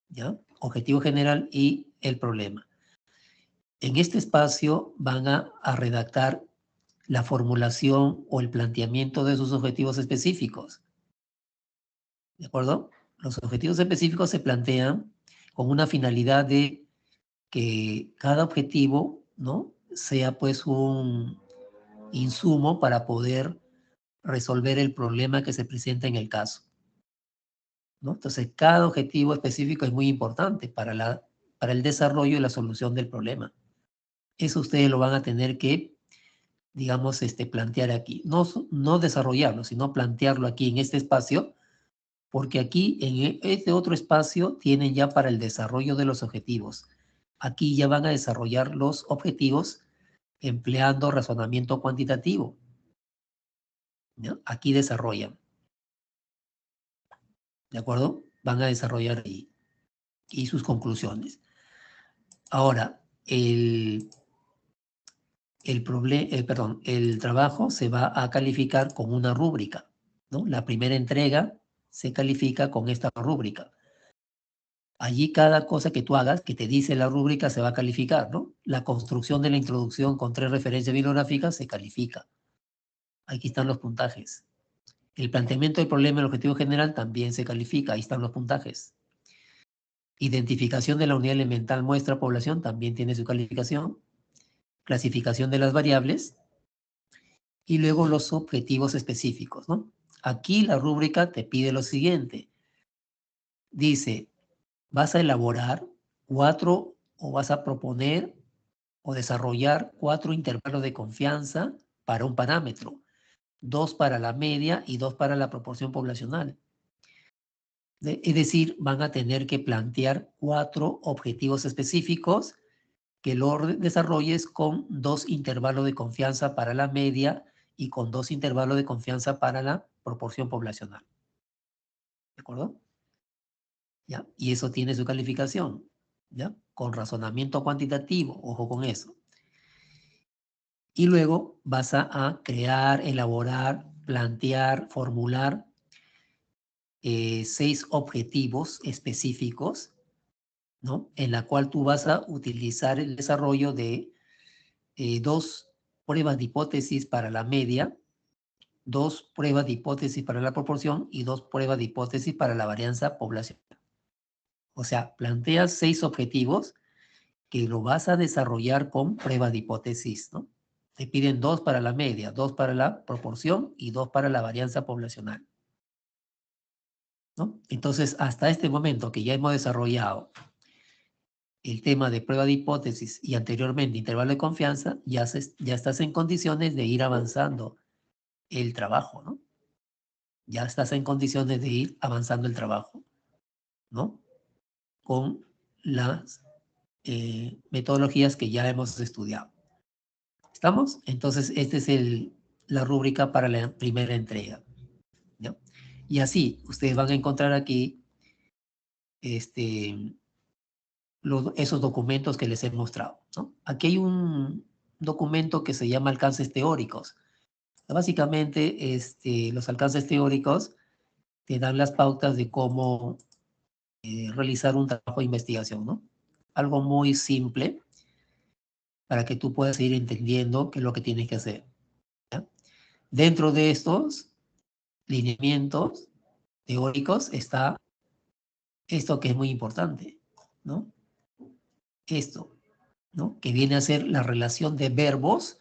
¿ya? Objetivo general y el problema. En este espacio van a redactar la formulación o el planteamiento de sus objetivos específicos, ¿de acuerdo? Los objetivos específicos se plantean con una finalidad de que cada objetivo, ¿no?, sea pues un insumo para poder resolver el problema que se presenta en el caso, ¿no? Entonces, cada objetivo específico es muy importante para el desarrollo y la solución del problema. Eso ustedes lo van a tener que, digamos, plantear aquí. No desarrollarlo, sino plantearlo aquí en este espacio, porque aquí en este otro espacio tienen ya para el desarrollo de los objetivos. Aquí ya van a desarrollar los objetivos empleando razonamiento cuantitativo, ¿no? Aquí desarrollan, ¿de acuerdo? Van a desarrollar ahí y sus conclusiones. Ahora, el trabajo se va a calificar con una rúbrica, ¿no? La primera entrega se califica con esta rúbrica. Allí cada cosa que tú hagas, que te dice la rúbrica, se va a calificar, ¿no? La construcción de la introducción con 3 referencias bibliográficas se califica. Aquí están los puntajes. El planteamiento del problema, el objetivo general, también se califica. Ahí están los puntajes. Identificación de la unidad elemental muestra población también tiene su calificación. Clasificación de las variables. Y luego los objetivos específicos, ¿no? Aquí la rúbrica te pide lo siguiente. Dice, vas a elaborar 4 o vas a proponer o desarrollar 4 intervalos de confianza para un parámetro. 2 para la media y 2 para la proporción poblacional. Es decir, van a tener que plantear 4 objetivos específicos que lo desarrolles con 2 intervalos de confianza para la media y con 2 intervalos de confianza para la proporción poblacional. ¿De acuerdo? ¿Ya? Y eso tiene su calificación, ¿ya? Con razonamiento cuantitativo, ojo con eso. Y luego vas a crear, elaborar, plantear, formular 6 objetivos específicos, ¿no? En la cual tú vas a utilizar el desarrollo de 2 pruebas de hipótesis para la media, 2 pruebas de hipótesis para la proporción y 2 pruebas de hipótesis para la varianza poblacional. O sea, planteas 6 objetivos que lo vas a desarrollar con pruebas de hipótesis, ¿no? Te piden 2 para la media, 2 para la proporción y 2 para la varianza poblacional, ¿no? Entonces, hasta este momento que ya hemos desarrollado el tema de prueba de hipótesis y anteriormente intervalo de confianza, ya estás en condiciones de ir avanzando el trabajo, ¿no? Ya estás en condiciones de ir avanzando el trabajo, ¿no? Con las metodologías que ya hemos estudiado. ¿Estamos? Entonces, esta es la rúbrica para la primera entrega, ¿no? Y así, ustedes van a encontrar aquí esos documentos que les he mostrado, ¿no? Aquí hay un documento que se llama alcances teóricos. Básicamente, los alcances teóricos te dan las pautas de cómo realizar un trabajo de investigación, ¿no? Algo muy simple para que tú puedas ir entendiendo qué es lo que tienes que hacer, ¿ya? Dentro de estos lineamientos teóricos está esto que es muy importante, ¿no? esto, ¿no? Que viene a ser la relación de verbos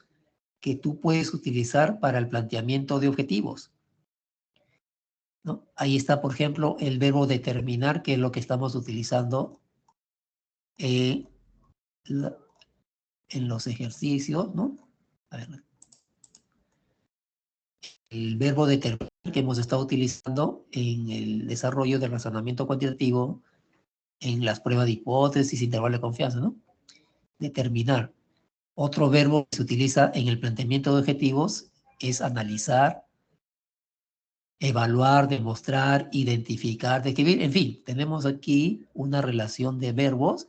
que tú puedes utilizar para el planteamiento de objetivos, ¿no? Ahí está, por ejemplo, el verbo determinar, que es lo que estamos utilizando en los ejercicios, ¿no? A ver. El verbo determinar que hemos estado utilizando en el desarrollo del razonamiento cuantitativo, en las pruebas de hipótesis, intervalo de confianza, ¿no? Determinar. Otro verbo que se utiliza en el planteamiento de objetivos es analizar, evaluar, demostrar, identificar, describir. En fin, tenemos aquí una relación de verbos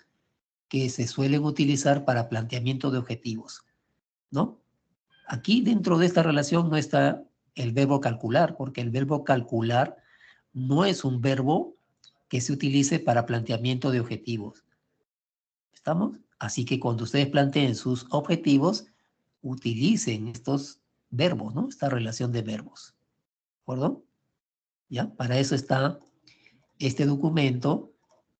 que se suelen utilizar para planteamiento de objetivos, ¿no? Aquí dentro de esta relación no está el verbo calcular, porque el verbo calcular no es un verbo que se utilice para planteamiento de objetivos. ¿Estamos? Así que cuando ustedes planteen sus objetivos, utilicen estos verbos, ¿no? Esta relación de verbos. ¿De acuerdo? ¿Ya? Para eso está este documento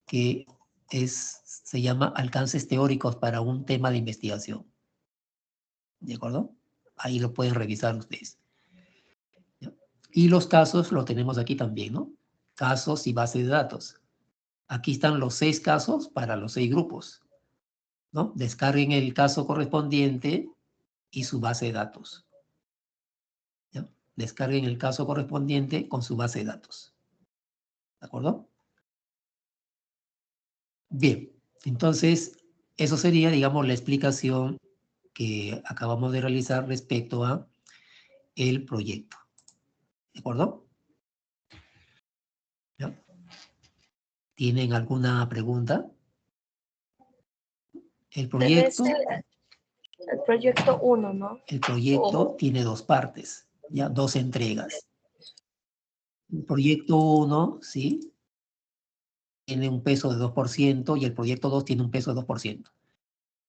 que se llama Alcances Teóricos para un tema de investigación. ¿De acuerdo? Ahí lo pueden revisar ustedes. ¿Ya? Y los casos lo tenemos aquí también, ¿no? Casos y base de datos. Aquí están los 6 casos para los 6 grupos, ¿no? Descarguen el caso correspondiente y su base de datos. ¿Ya? Descarguen el caso correspondiente con su base de datos. ¿De acuerdo? Bien, entonces, eso sería, digamos, la explicación que acabamos de realizar respecto a el proyecto. ¿De acuerdo? ¿Ya? ¿Tienen alguna pregunta? El proyecto... El proyecto 1, ¿no? El proyecto tiene 2 partes, ¿ya? 2 entregas. El proyecto 1, ¿sí? Tiene un peso de 2% y el proyecto 2 tiene un peso de 2%.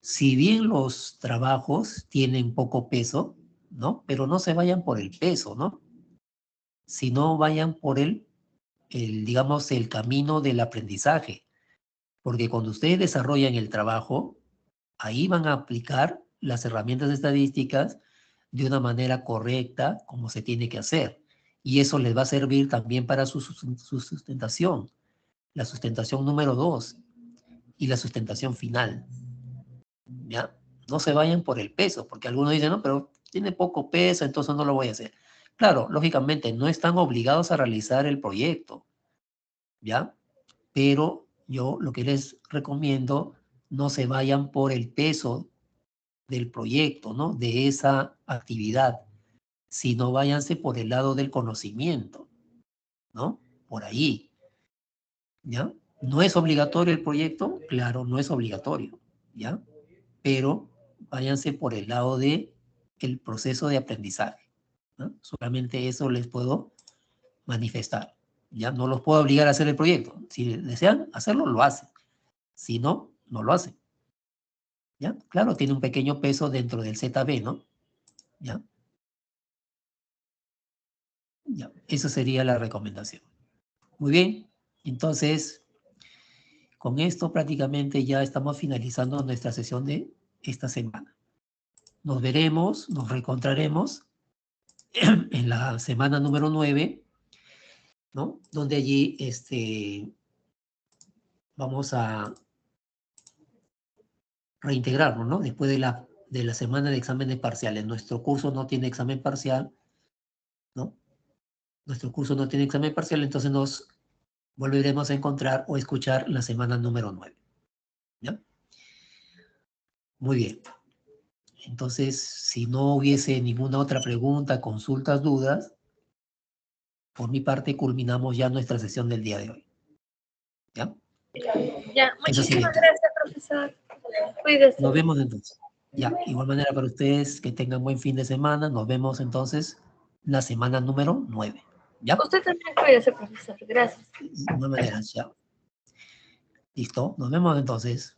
Si bien los trabajos tienen poco peso, ¿no? Pero no se vayan por el peso, ¿no? Sino vayan por digamos, el camino del aprendizaje. Porque cuando ustedes desarrollan el trabajo, ahí van a aplicar las herramientas estadísticas de una manera correcta, como se tiene que hacer. Y eso les va a servir también para su sustentación. La sustentación número 2 y la sustentación final. ¿Ya? No se vayan por el peso, porque algunos dicen, no, pero tiene poco peso, entonces no lo voy a hacer. Claro, lógicamente, no están obligados a realizar el proyecto, ¿ya? Pero yo lo que les recomiendo, no se vayan por el peso del proyecto, ¿no? De esa actividad, sino váyanse por el lado del conocimiento, ¿no? Por ahí, ¿ya? ¿No es obligatorio el proyecto? Claro, no es obligatorio, ¿ya? Pero váyanse por el lado de el proceso de aprendizaje, ¿no? Solamente eso les puedo manifestar, ¿ya? No los puedo obligar a hacer el proyecto. Si desean hacerlo, lo hacen. Si no, no lo hacen, ¿ya? Claro, tiene un pequeño peso dentro del ZB, ¿no? ¿Ya? Ya, esa sería la recomendación. Muy bien, entonces, con esto prácticamente ya estamos finalizando nuestra sesión de esta semana. Nos veremos, nos reencontraremos en la semana número 9, ¿no? Donde allí vamos a reintegrarnos, ¿no? Después de la semana de exámenes parciales. Nuestro curso no tiene examen parcial, ¿no? Nuestro curso no tiene examen parcial, entonces nos volveremos a encontrar o escuchar la semana número 9. ¿Ya? Muy bien. Entonces, si no hubiese ninguna otra pregunta, consultas, dudas, por mi parte culminamos ya nuestra sesión del día de hoy. ¿Ya? Ya, muchísimas gracias, profesor. Cuídese. Nos vemos entonces. Ya, igual manera para ustedes, que tengan buen fin de semana. Nos vemos entonces la semana número 9. ¿Ya? Usted también cuídese, profesor. Gracias. De una manera, ya. Listo, nos vemos entonces.